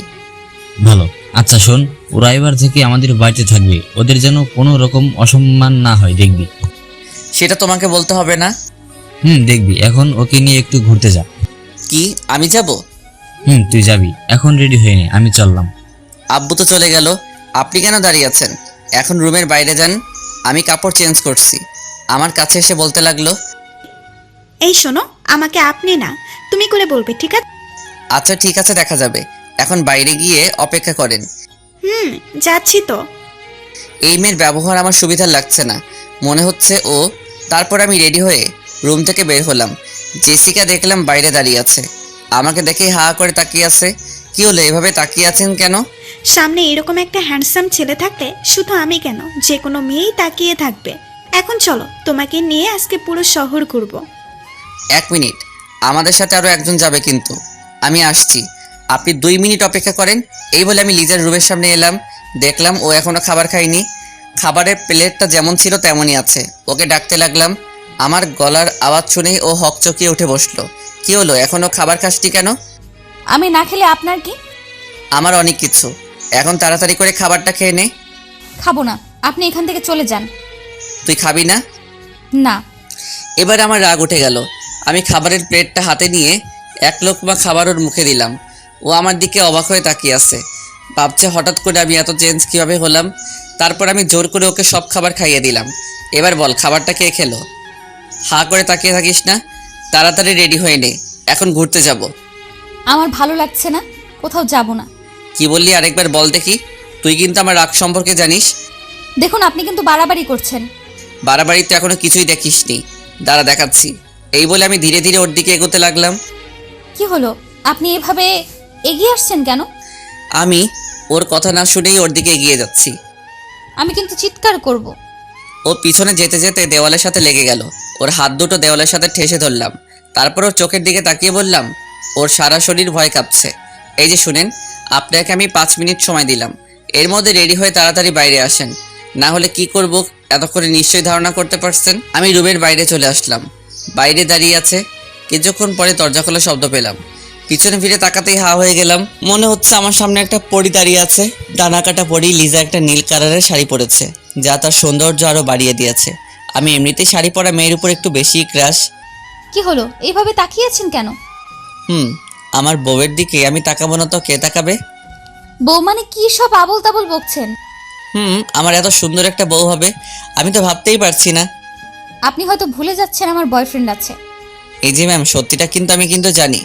ভালো। আচ্ছা শোন, ওরা এবার থেকে আমাদের বাড়িতে থাকবে। ওদের যেন কোনো রকম অসম্মান না হয়, দেখবি। সেটা তোমাকে বলতে হবে না। দেখবি। এখন ওকে নিয়ে একটু ঘুরতে যা। কি আমি যাব? তুই যাবি। এখন রেডি হয়ে নে, আমি চললাম। আব্বু তো চলে গেল, আপনি কেন দাঁড়িয়ে আছেন? এখন রুমের বাইরে যান। আমি কাপড় চেঞ্জ করছি। আমার কাছে এসে বলতে লাগলো, এই শোনো, আমাকে আপনি না তুমি করে বলবে, ঠিক আছে? আচ্ছা ঠিক আছে, দেখা যাবে। এখন বাইরে গিয়ে অপেক্ষা করেন। যাচ্ছি তো। এই মেয়ের ব্যবহার আমার সুবিধার লাগছে না, মনে হচ্ছে ও। তারপর আমি রেডি হয়ে রুম থেকে বের হলাম। জেসিকা দেখলাম বাইরে দাঁড়িয়ে আছে। আমাকে দেখে হা করে তাকিয়ে আছে। কি হলো, এভাবে তাকিয়ে আছেন কেন? সামনে এরকম একটা হ্যান্ডসাম ছেলে থাকলে শুধু আমি কেন, যে কোনো মেয়েই তাকিয়ে থাকবে। এখন চলো, তোমাকে নিয়ে আজকে পুরো শহর ঘুরবো। 1 মিনিট, আমাদের সাথে আরো একজন যাবে কিন্তু। আমি আসছি, আপনি 2 মিনিট অপেক্ষা করেন। এই বলে আমি লিজার রুমের সামনে এলাম। দেখলাম ও এখনো খাবার খায়নি। খাবারের প্লেটটা যেমন ছিল তেমনই আছে। ওকে ডাকতে লাগলাম। আমার গলার আওয়াজ শুনেই ও হকচকিয়ে উঠে বসলো। কি হলো, এখনো খাবার খাসনি কেন? আমি না খেলে আপনার কি? আমার অনেক কিছু। এখন তাড়াতাড়ি করে খাবারটা খেয়ে নে। খাবো না, আপনি এখান থেকে চলে যান। তুই খাবি না? না। এবার আমার রাগ উঠে গেল। আমি খাবারের প্লেটটা হাতে নিয়ে 1 লোকমা খাবার ওর মুখে দিলাম। ও আমার দিকে অবাক হয়ে তাকিয়ে আছে, ভাবছে হঠাৎ করে আমি এত চেঞ্জ কীভাবে হলাম। তারপর আমি জোর করে ওকে সব খাবার খাইয়ে দিলাম। এবার বল, খাবারটা কে খেলো? হা করে তাকিয়ে থাকিস না, তাড়াতাড়ি রেডি হয়ে নে, এখন ঘুরতে যাব। আমার ভালো লাগছে না, কোথাও যাব না। কি বললি, আরেকবার বল দেখি। তুই কিন্তু আমার রাগ সম্পর্কে জানিস। দেখুন, আপনি কিন্তু বাড়াবাড়ি করছেন। বাড়াবাড়ি তো এখনো কিছুই দেখিসনি, দাঁড়া দেখাচ্ছি। এই বলে আমি ধীরে ধীরে ওর দিকে এগোতে লাগলাম। কি হলো, আপনি এভাবে এগিয়ে আসছেন কেন? আমি ওর কথা না শুনেই ওর দিকে এগিয়ে যাচ্ছি। আমি কিন্তু চিৎকার করব। ও পিছনে যেতে যেতে দেওয়ালের সাথে লেগে গেল। ওর হাত দুটো দেওয়ালের সাথে ঠেসে ধরলাম। তারপর ওর চোখের দিকে তাকিয়ে বললাম, ওর সারা শরীর ভয় কাঁপছে। এই যে শুনেন, আপনাকে আমি 5 মিনিট সময় দিলাম। এর মধ্যে রেডি হয়ে তাড়াতাড়ি বাইরে আসেন, না হলে কি করব এতক্ষণে নিশ্চয়ই ধারণা করতে পারছেন। আমি রুমের বাইরে চলে আসলাম। বাইরে দাঁড়িয়ে আছে। কিছুক্ষণ পরে দরজা খোলা শব্দ পেলাম। পিছনে ফিরে তাকাতেই হা হয়ে গেলাম। মনে হচ্ছে আমার সামনে একটা পরী দাঁড়িয়ে আছে। ডানা কাটা পরী। লিজা একটা নীল কালারের শাড়ি পরেছে, যা তার সৌন্দর্য আরো বাড়িয়ে দিয়েছে। আমি এমনিতেই শাড়ি পরা মেয়ের উপর একটু বেশি ক্রাশ। কি হলো, এইভাবে তাকিয়েছেন কেন? আমার বউয়ের দিকে আমি তাকাবো না তো কে তাকাবে? বউ মানে কি সব আবল তাবল বকছেন? আমার এত সুন্দর একটা বউ হবে আমি তো ভাবতেই পারছি না। আপনি হয়তো ভুলে যাচ্ছেন আমার বয়ফ্রেন্ড আছে। এই যে ম্যাম, সত্যিটা কিন্তু আমি কিন্তু জানি।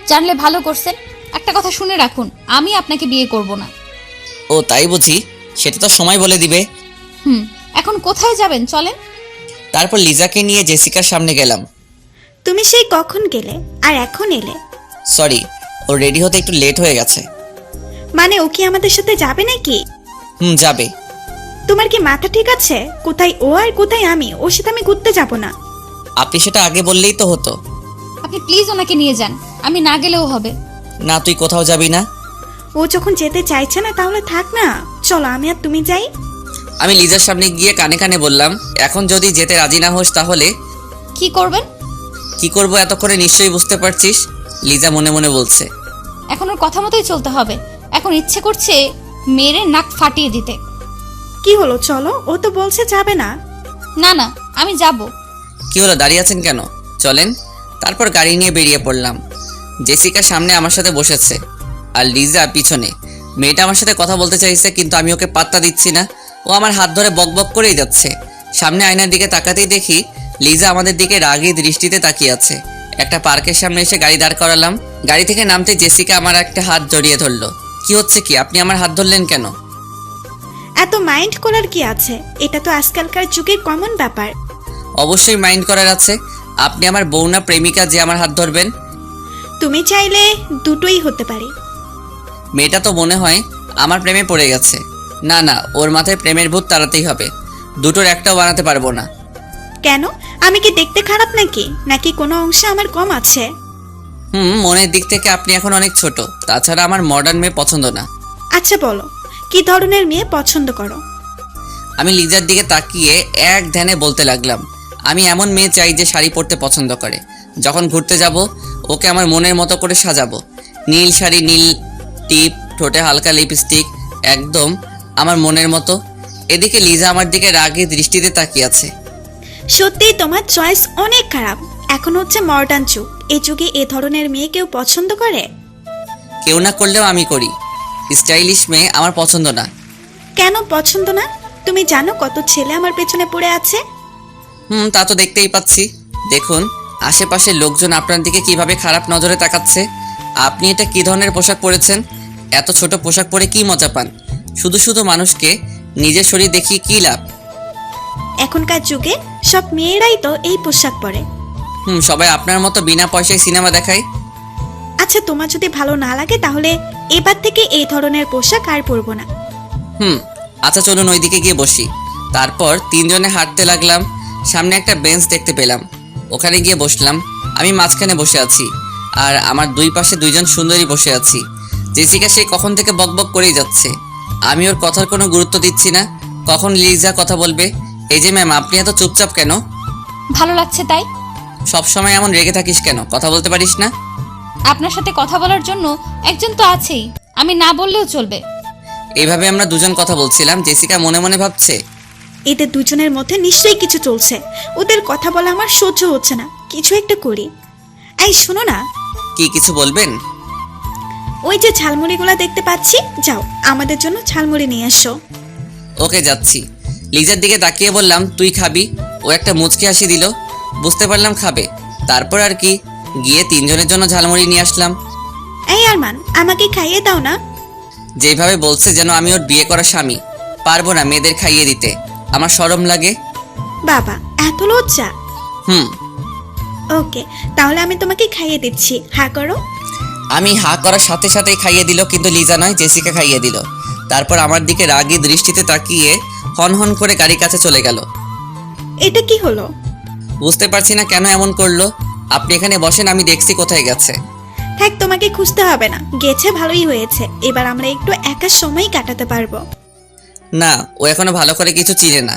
জানলে ভালো করছেন। একটা কথা শুনে রাখুন, আমি আপনাকে বিয়ে করব না। ও তাই বুঝি? সেটা তো সময় বলে দিবে। এখন কোথায় যাবেন, চলেন। তারপর লিজাকে নিয়ে জেসিকার সামনে গেলাম। তুমি সেই কখন গেলে আর এখন এলে? সরি, ও রেডি হতে একটু লেট হয়ে গেছে। মানে ও কি আমাদের সাথে যাবে নাকি? যাবে। তোমার কি মাথা ঠিক আছে? কোথায় ও আর কোথায় আমি? ওর সাথে আমি ঘুরতে যাব না। আপনি সেটা আগে বললেই তো হতো। আপনি প্লিজ ওনাকে নিয়ে যান, আমি না গেলেও হবে। না, তুই কোথাও যাবি না। ও যখন যেতে চাইছে না তাহলে থাক না, চলো আমি আর তুমি যাই। আমি লিজার সামনে গিয়ে কানে কানে বললাম, এখন যদি যেতে রাজি না হোস তাহলে কি করবেন? কি করব এতক্ষণে নিশ্চয়ই বুঝতে পারছিস। লিজা মনে মনে বলছে। এখন ওর কথা মতোই চলতে হবে। এখন ইচ্ছে করছে মেরে নাক ফাটিয়ে দিতে। কি হলো, চলো। ও তো বলছে যাবে না। না না, আমি যাব। কি হলো, দাঁড়িয়ে আছেন কেন? চলেন। তারপর গাড়ি নিয়ে বেরিয়ে পড়লাম। জেসিকা সামনে আমার সাথে বসেছে আর লিজা পিছনে। মেয়েটা আমার সাথে কথা বলতে চাইছে, কিন্তু আমি ওকে পাত্তা দিচ্ছি না। ও আমার হাত ধরে বকবক করেই যাচ্ছে। সামনে আয়নার দিকে তাকাতেই দেখি লিজা আমাদের দিকে রাগী দৃষ্টিতে তাকিয়ে আছে। একটা পার্কের সামনে এসে গাড়ি দাঁড় করালাম। গাড়ি থেকে নামতে জেসিকা আমার একটা হাত জড়িয়ে ধরলো। কি হচ্ছে কি, আপনি আমার হাত ধরলেন কেন? এত মাইন্ড করার কি আছে? এটা তো আজকালকার যুগের কমন ব্যাপার। অবশ্যই মাইন্ড করার আছে। আপনি আমার বউ না প্রেমিকা যে আমার হাত ধরবেন? তুমি চাইলে দুটোই হতে পারে। মেয়েটা তো মনে হয় আমার প্রেমে পড়ে গেছে। না না, ওর মাথায় প্রেমের ভূত তাড়াতেই হবে। দুটোর একটাও বানাতে পারবো না। কেন? আমি কি দেখতে খারাপ নাকি? নাকি কোনো অংশে আমার কম আছে? মনের দিক থেকে আপনি এখন অনেক ছোট। তাছাড়া আমার মডার্ন মেয়ে পছন্দ না। আচ্ছা বলো, কি ধরনের মেয়ে পছন্দ করো? আমি লিজার দিকে তাকিয়ে এক ধ্যানে বলতে লাগলাম, আমি এমন মেয়ে চাই যে শাড়ি পরতে পছন্দ করে। যখন ঘুরতে যাব ওকে আমার মনের মতো করে সাজাবো। নীল শাড়ি, নীল টিপ, ঠোঁটে হালকা লিপস্টিক, একদম আমার মনের মতো। এদিকে লিজা আমার দিকে রাগী দৃষ্টিতে তাকিয়ে আছে। সত্যি তোমার চয়েস অনেক খারাপ। এখন হচ্ছে মডার্ন যুগ, এই যুগে এ ধরনের মেয়ে কেউ পছন্দ করে? কেউ না করলেও আমি করি। স্টাইলিশ মেয়ে আমার পছন্দ না। কেন পছন্দ না? তুমি জানো কত ছেলে আমার পেছনে পড়ে আছে? তা তো দেখতেই পাচ্ছি। দেখুন আশেপাশের লোকজন আপনার দিকে কিভাবে খারাপ নজরে তাকাচ্ছে। আপনি এটা কি ধরনের পোশাক পরেছেন? এত ছোট পোশাক পরে কি মজা পান? শুধু শুধু মানুষকে নিজের শরীর দেখিয়ে কি লাভ? এখনকার যুগে সব মেয়েরাই তো এই পোশাক পরে। সবাই আপনার মতো বিনা পয়সায় সিনেমা দেখায়। আচ্ছা আচ্ছা তোমার যদি ভালো না লাগে তাহলে এবার থেকে এই ধরনের পোশাক আর পরবো না। আচ্ছা চলুন ওইদিকে গিয়ে বসি। তারপর তিনজনে হাঁটতে লাগলাম। সামনে একটা বেঞ্চ দেখতে পেলাম, ওখানে গিয়ে বসলাম। আমি মাঝখানে বসে আছি আর আমার দুই পাশে দুইজন সুন্দরী বসে আছি। জেসিকা সে কখন থেকে বকবক করেই যাচ্ছে, আমি ওর কথার কোনো গুরুত্ব দিচ্ছি না। কখন লিজা কথা বলবে। এই যে ম্যাম, আপনি এত চুপচাপ কেন? ভালো লাগছে তাই। সবসময় এমন রেগে থাকিস কেন? কথা বলতে পারিস না? আপনার সাথে কথা বলার জন্য একজন তো আছেই, আমি না বললেও চলবে। এইভাবে আমরা দুজন কথা বলছিলাম। জেসিকা মনে মনে ভাবছে, এদের দুজনের মধ্যে নিশ্চয়ই কিছু চলছে। ওদের কথা বলা আমার সহ্য হচ্ছে না, কিছু একটা করি। এই শোনো না, কি কিছু বলবেন? ওই যে ঝালমুড়িগুলো দেখতে পাচ্ছি, যাও আমাদের জন্য ঝালমুড়ি নিয়ে এসো। ওকে যাচ্ছি। লিজার দিকে তাকিয়ে বললাম, তুই খাবি? ও একটা মুচকি হাসি দিল, বুঝতে পারলাম খাবে। তারপর আর কি, গিয়ে তিনজনের জন্য ঝালমুড়ি নিয়ে আসলাম। এই আরমান, আমাকে খাইয়ে দাও না। যেভাবে বলছে যেন আমি ওর বিয়ে করা স্বামী। পারবো না মেয়েদের খাইয়ে দিতে, আমার শরম লাগে। বাবা, এত লজ্জা? হুম। ওকে, তাহলে আমি তোমাকে খাইয়ে দিচ্ছি, হ্যাঁ করো। আমি হা করার সাথে সাথেই খাইয়ে দিল, কিন্তু লিজা নয়, জেসিকা খাইয়ে দিল। তারপর আমার দিকে রাগী দৃষ্টিতে তাকিয়ে হন করে গাড়ির কাছে চলে গেল। এটা কি হলো? বুঝতে পারছি না কেন এমন করলো। আপনি এখানে বসেন, আমি দেখছি কোথায় গেছে। থাক, তোমাকে খুঁজতে হবে না, গেছে ভালোই হয়েছে। এবার আমরা একটু একা সময় কাটাতে পারবো। না, ও এখনো ভালো করে কিছু চিনে না,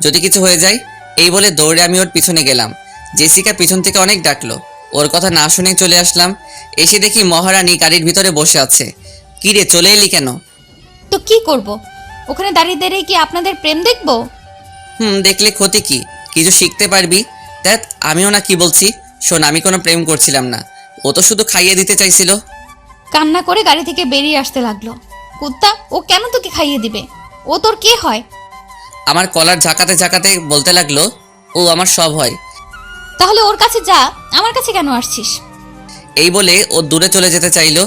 যদি কিছু হয়ে যায়। এই বলে দৌড়ে আমি ওর পিছনে গেলাম। জেসিকা পিছন থেকে অনেক ডাকলো, ওর কথা না শুনে চলে আসলাম। এসে দেখি মহারানী গাড়ির ভিতরে বসে আছে। কি রে, চলে এলি কেন? তো কি করব, ওখানে দাঁড়িয়ে দাঁড়িয়ে কি আপনাদের প্রেম দেখবো? দেখলে ক্ষতি কি? কিছু শিখতে পারবি। দেখ, আমিও না কি বলছি। শোন, আমি কোনো প্রেম করছিলাম না, ও তো শুধু খাইয়ে দিতে চাইছিল। কান্না করে গাড়ি থেকে বেরিয়ে আসতে লাগলো। কুত্তা, ও কেন তোকে খাইয়ে দিবে? ও তোর কে হয়? আমার কলার ঝাঁকাতে ঝাঁকাতে বলতে লাগলো, ও আমার সব হয়। তাহলে ওর কাছে যা, আমার কাছে কেন আসছিস? এই বলে ও দূরে চলে যেতে চাইলো।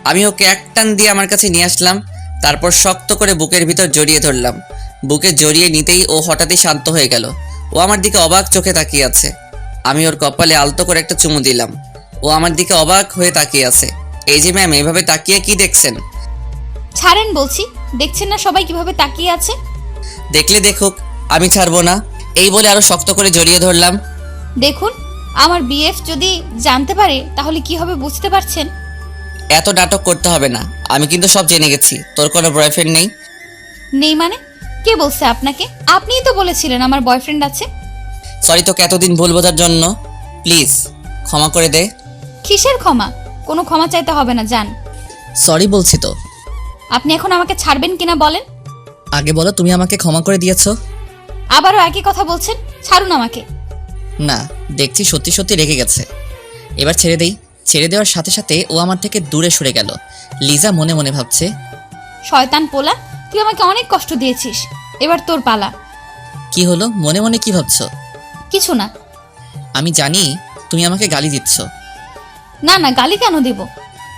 আমি ওকে এক টান দিয়ে আমার কাছে নিয়ে আসলাম। তারপর শক্ত করে বুকের ভিতর জড়িয়ে ধরলাম। বুকে জড়িয়ে নিতেই ও হঠাৎই শান্ত হয়ে গেল। ও আমার দিকে অবাক চোখে তাকিয়ে আছে। আমি ওর কপালে আলতো করে একটা চুমু দিলাম। ও আমার দিকে অবাক হয়ে তাকিয়ে আছে। এই যে ম্যাম, এভাবে তাকিয়ে কি দেখছেন? ছাড়েন বলছি, দেখছেন না সবাই কিভাবে তাকিয়ে আছে? দেখলে দেখুক, আমি ছাড়বো না। এই বলে আরো শক্ত করে জড়িয়ে ধরলাম। দেখুন, আমার বিএফ যদি জানতে পারে তাহলে কি হবে বুঝতে পারছেন? এত নাটক করতে হবে না, আমি কিন্তু সব জেনে গেছি। তোর কোনো বয়ফ্রেন্ড নেই? নেই মানে? কে বলছে আপনাকে? আপনিই তো বলেছিলেন আমার বয়ফ্রেন্ড আছে। সরি তোকে এতদিন ভুল বোঝার জন্য, প্লিজ ক্ষমা করে দে। কিসের ক্ষমা? কোনো ক্ষমা চাইতে হবে না, যান। সরি বলছি তো। আপনি এখন আমাকে ছাড়বেন কিনা বলেন? আগে বলো, তুমি আমাকে ক্ষমা করে দিয়েছো? আবারও একই কথা বলছেন, ছাড়ুন আমাকে। না, দেখছি সত্যি সত্যি রেগে গেছে। এবার ছেড়ে দেই। ছেড়ে দেওয়ার সাথে সাথে ও আমার থেকে দূরে সরে গেল। লিজা মনে মনে ভাবছে, শয়তান পোলা, তুই আমাকে অনেক কষ্ট দিয়েছিস, এবার তোর পালা। কি হলো? মনে মনে কি ভাবছো? কিছু না। আমি জানি তুমি আমাকে গালি দিচ্ছ। না না, গালি কেন দিব?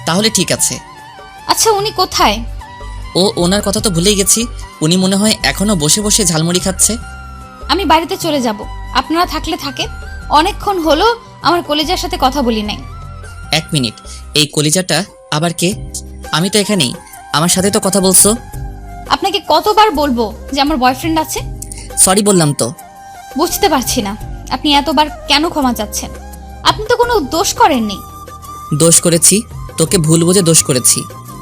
তাহলে ঠিক আছে। আচ্ছা, উনি কোথায়? ওনার কথা তো ভুলেই গেছি। উনি মনে হয় এখনো বসে বসে ঝালমুড়ি খাচ্ছে। আমি বাড়িতে চলে যাব, আপনারা থাকলে থাকেন। অনেকক্ষণ হলো আমার কলেজার সাথে কথা বলি নাই। এক মিনিট, এই কলিজাটা আবার কে? আমি তো এখানেই, আমার সাথে তো কথা বলছো। আপনাকে কতবার বলবো যে আমার বয়ফ্রেন্ড আছে? সরি বললাম তো। বুঝতে পারছি না আপনি এতবার কেন ক্ষমা চাচ্ছেন। আপনি তো কোনো দোষ করেননি। দোষ করেছি? তোকে ভুল বুঝে দোষ করেছি।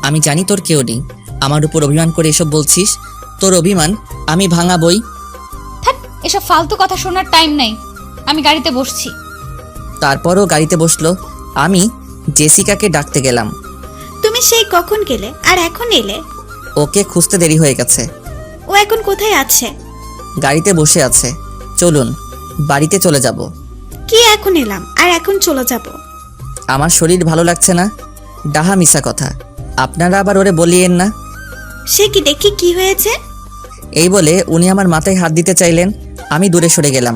আমি জানি তোর কেউ নেই, আমার উপর অভিমান করে এসব বলছিস। তোর অভিমান আমি ভাঙাবই। থাক, এসব ফালতু কথা শোনার টাইম নাই, আমি গাড়িতে বসছি। তারপরও গাড়িতে বসলো। আমি জেসিকাকে ডাকতে গেলাম। তুমি সেই কখন গেলে আর এখন এলে? ওকে খুঁজতে দেরি হয়ে গেছে। ও এখন কোথায় আছে? গাড়িতে বসে আছে। চলুন বাড়িতে চলে যাব। কি এখন এলাম আর এখন চলে যাব? আমার শরীর ভালো লাগছে না। ডাহা মিশা কথা, আপনারা আবার ওরে বলিয়েন না। সে কি, দেখি কি হয়েছে? এই বলে উনি আমার মাথায় হাত দিতে চাইলেন। আমি দূরে সরে গেলাম।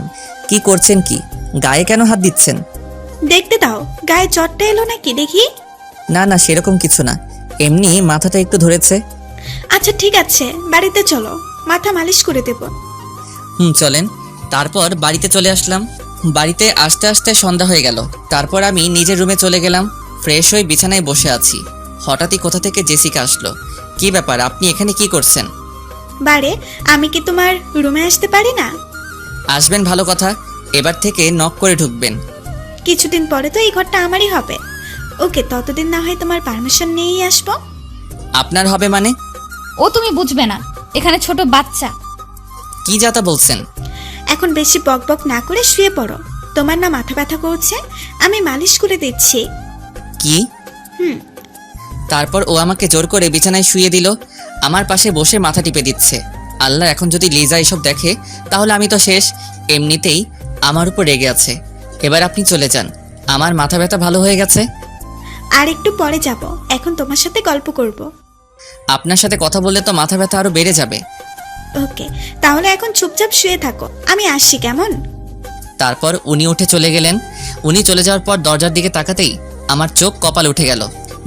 কি করছেন কি? গায়ে কেন হাত দিচ্ছেন? দেখতে দাও, গায়ে চটটা এলো নাকি দেখি। না না, সেরকম কিছু না, এমনি মাথাটা একটু ধরেছে। আচ্ছা ঠিক আছে, বাড়িতে চলো, মাথা মালিশ করে দেব। চলেন। তারপর বাড়িতে চলে আসলাম। বাড়িতে আসতে আসতে সন্ধ্যা হয়ে গেল। তারপর আমি নিজের রুমে চলে গেলাম। ফ্রেশ হয়ে বিছানায় বসে আছি। হঠাৎই কোথা থেকে জেসিকা আসলো। কি ব্যাপার, আপনি এখানে কি করছেন? বারে, আমি কি তোমার রুমে আসতে পারি না? আসবেন ভালো কথা, এবার থেকে নক করে ঢুকবেন। কিছুদিন পরে তো এই ঘরটা আমারই হবে। ওকে, ততদিন না হয় তোমার পারমিশন নিয়েই আসবো। আপনার হবে মানে? ও তুমি বুঝবে না, এখানে ছোট বাচ্চা। কি যাতা বলছেন? এখন বেশি বকবক না করে শুয়ে পড়ো। তোমার না মাথা ব্যথা করছে? আমি মালিশ করে দিচ্ছি। কি? হুম। তারপর ও আমাকে জোর করে বিছানায় শুয়ে দিল, আমার পাশে বসে মাথা টিপে দিচ্ছে। আল্লাহ, এখন যদি লিজা এসব দেখে তাহলে আমি তো শেষ। এমনিতেই আমার উপর রেগে আছে। এবার আপনি চলে যান, আমার মাথা ব্যথা ভালো হয়ে গেছে। আর একটু পরে যাব, এখন তোমার সাথে গল্প করব। আপনার সাথে কথা বললে তো মাথা ব্যথা আরো বেড়ে যাবে। ওকে, তাহলে এখন চুপচাপ শুয়ে থাকো, আমি আসছি, কেমন? তারপর উনি উঠে চলে গেলেন। উনি চলে যাওয়ার পর দরজার দিকে তাকাতেই আমার চোখ কপাল উঠে গেল।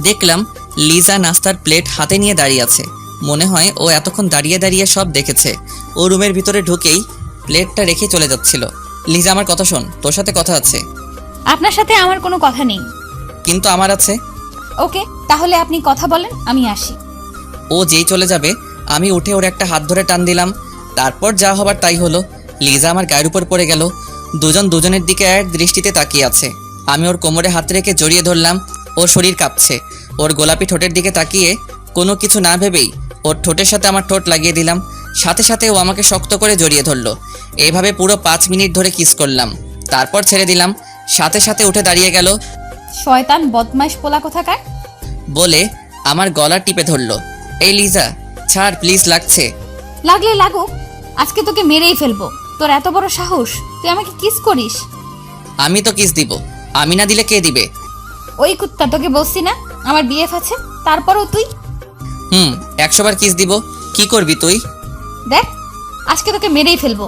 দেখলাম লিজা নাস্তার প্লেট হাতে নিয়ে দাঁড়িয়ে আছে। মনে হয় ও এতক্ষণ দাঁড়িয়ে দাঁড়িয়ে সব দেখেছে। ও রুমের ভিতরে ঢুকেই প্লেটটা রেখে চলে যাচ্ছিল। লিজা, আমার কথা শোন, তোর সাথে কথা আছে। আপনার সাথে আমার কোনো কথা নেই। কিন্তু আমার আছে। ওকে, তাহলে আপনি কথা বলেন, আমি আসি। ও যেই চলে যাবে আমি উঠে ওর একটা হাত ধরে টান দিলাম। তারপর যা হবার তাই হলো। লিজা আমার গায়ের উপর পড়ে গেল। দুজন দুজনের দিকে এক দৃষ্টিতে তাকিয়ে আছে। আমি ওর কোমরে হাত রেখে জড়িয়ে ধরলাম। ওর শরীর কাঁপছে। ওর গোলাপি ঠোঁটের দিকে তাকিয়ে কোনো কিছু না ভেবেই ওর ঠোঁটের সাথে আমার ঠোঁট লাগিয়ে দিলাম। সাথে সাথে ও আমাকে শক্ত করে জড়িয়ে ধরলো। এইভাবে পুরো 5 মিনিট ধরে কিস করলাম। তারপর ছেড়ে দিলাম। সাথে সাথে উঠে দাঁড়িয়ে গেল শয়তান বদমাইশ পোলা কোথাকার। বলে আমার গলা টিপে ধরলো। এই লিজা, ছাড় প্লিজ, লাগছে। লাগলে লাগুক, আজকে তোকে মেরেই ফেলবো। তোর এত বড় সাহস, তুই আমাকে কিস করিস? আমি তো কিস দিব, আমি না দিলে কে দিবে? ওই কুত্তা, তোকে বলছি না আমার বিএফ আছে, তারপরও তুই। 100 বার কিস দিব। কি করবি তুই? দেখ, আজকে তোকে মেরেই ফেলবো।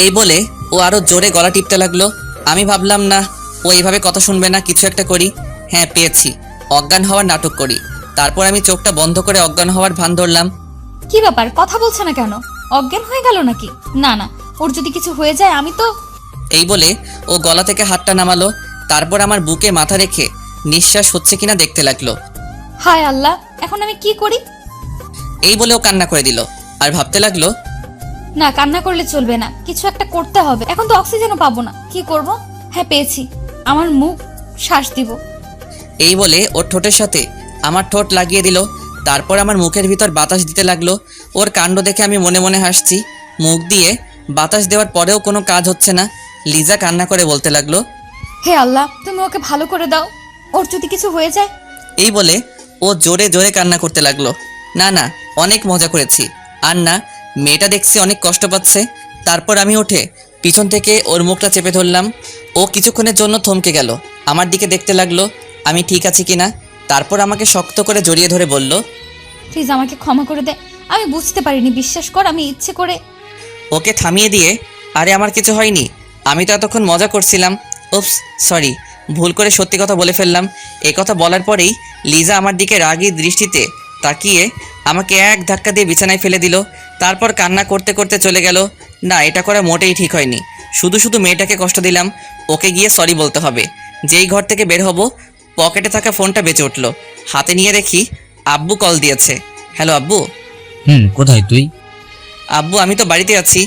এই বলে ও আরো জোরে গলা টিপতে লাগলো। আমি ভাবলাম না, ও এইভাবে কথা শুনবে না, কিছু একটা করি। হ্যাঁ, পেয়েছি, অজ্ঞান হওয়ার নাটক করি। তারপর আমি চোখটা বন্ধ করে অজ্ঞান হওয়ার ভান ধরলাম। কি ব্যাপার, কথা বলছে না কেন? অজ্ঞান হয়ে গেল নাকি? না না, ওর যদি কিছু হয়ে যায় আমি তো। এই বলে ও গলা থেকে হাতটা নামালো। তারপর আমার বুকে মাথা রেখে নিঃশ্বাস হচ্ছে কিনা দেখতে লাগলো। হায় আল্লাহ, এখন আমি কি করি? এই বলে ও কান্না করে দিল আর ভাবতে লাগলো, না, কান্না করলে চলবে না, কিছু একটা করতে হবে। এখন তো অক্সিজেনও পাবো না, কি করব? হ্যাঁ, পেয়েছি, আমার মুখ শ্বাস দিব। এই বলে ওর ঠোঁটের সাথে আমার ঠোঁট লাগিয়ে দিল। তারপর আমার মুখের ভিতর বাতাস দিতে লাগলো। ওর কাণ্ড দেখে আমি মনে মনে হাসছি। মুখ দিয়ে বাতাস দেওয়ার পরেও কোনো কাজ হচ্ছে না। লিজা কান্না করে বলতে লাগলো, হে আল্লাহ, তুমি ওকে ভালো করে দাও, ওর যদি কিছু হয়ে যায়। এই বলে ও জোরে জোরে কান্না করতে লাগলো। না না, অনেক মজা করেছি। আর না, মেয়েটা দেখছি অনেক কষ্ট পাচ্ছে। তারপর আমি উঠে পিছন থেকে ওর মুখটা চেপে ধরলাম। ও কিছুক্ষণের জন্য থমকে গেল, আমার দিকে দেখতে লাগলো আমি ঠিক আছি কিনা। তারপর আমাকে শক্ত করে জড়িয়ে ধরে বলল, প্লিজ আমাকে ক্ষমা করে দে, আমি বুঝতে পারিনি, বিশ্বাস কর, আমি ইচ্ছে করে। ওকে থামিয়ে দিয়ে, আরে আমার কিছু হয়নি, আমি তো এতক্ষণ মজা করছিলাম। উপস, সরি, ভুল করে সত্যি কথা বলে ফেললাম। এ কথা বলার পরেই লিজা আমার দিকে রাগী দৃষ্টিতে তাকিয়ে আমাকে এক ধাক্কা দিয়ে বিছানায় ফেলে দিল। তারপর কান্না করতে করতে চলে গেল। না, এটা করা মোটেই ঠিক হয়নি। শুধু শুধু মেয়েটাকে কষ্ট দিলাম। ওকে গিয়ে সরি বলতে হবে। যেই ঘর থেকে বের হব, পকেটে থাকা ফোনটা বেঁচে উঠলো। হাতে নিয়ে দেখি আব্বু কল দিয়েছে। হ্যালো আব্বু। কোথায় তুই? আব্বু, আমি তো বাড়িতে আছি।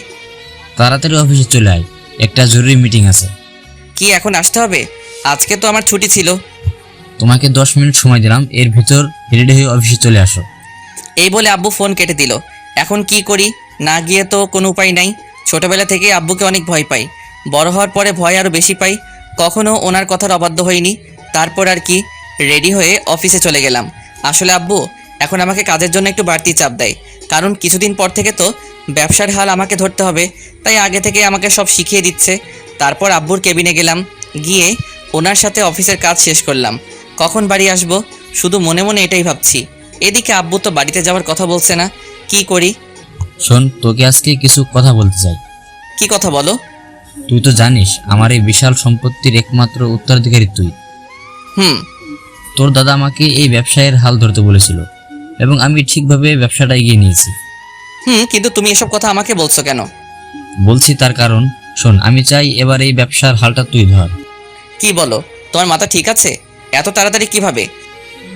তাড়াতাড়ি অফিসে চলে আয়, একটা জরুরি মিটিং আছে। কি এখন আসতে হবে? আজকে তো আমার ছুটি ছিল। তোমাকে 10 মিনিট সময় দিলাম, এর ভিতর রেডি হয়ে অফিসে চলে আসো। এই বলে আব্বু ফোন কেটে দিল। এখন কি করি? না গিয়ে তো কোনো উপায় নাই। ছোটবেলা থেকে আব্বুকে অনেক ভয় পাই, বড় হওয়ার পরে ভয় আরও বেশি পাই। কখনো ওনার কথার অবাধ্য হইনি। তারপর আর কি, রেডি হয়ে অফিসে চলে গেলাম। আসলে আব্বু এখন আমাকে কাজের জন্য একটু বাড়তি চাপ দেয়, কারণ কিছুদিন পর থেকে তো ব্যবসার হাল আমাকে ধরতে হবে। তাই আগে থেকে আমাকে সব শিখিয়ে দিচ্ছে। তারপর আব্বুর কেবিনে গেলাম, গিয়ে ওনার সাথে অফিসের কাজ শেষ করলাম। কখন বাড়ি আসবো শুধু মনে মনে এটাই ভাবছি। এদিকে আব্বু তো বাড়িতে যাওয়ার কথা বলছে না, কি করি? শোন, তোকে আজকে কিছু কথা বলতে চাই। কি কথা বলো? তুই তো জানিস আমার এই বিশাল সম্পত্তির একমাত্র উত্তরাধিকারী তুই। তোর দাদা আমাকে এই ব্যবসায়ের হাল ধরতে বলেছিল এবং আমি ঠিকভাবে ব্যবসাটা এগিয়ে নিয়েছি। কিন্তু তুমি এসব কথা আমাকে বলছো কেন? বলছি তার কারণ, শোন, আমি চাই এবার এই ব্যবসার হালটা তুই ধর। কি বলো? তোমার মাথা ঠিক আছে? এত তাড়াতাড়ি কিভাবে?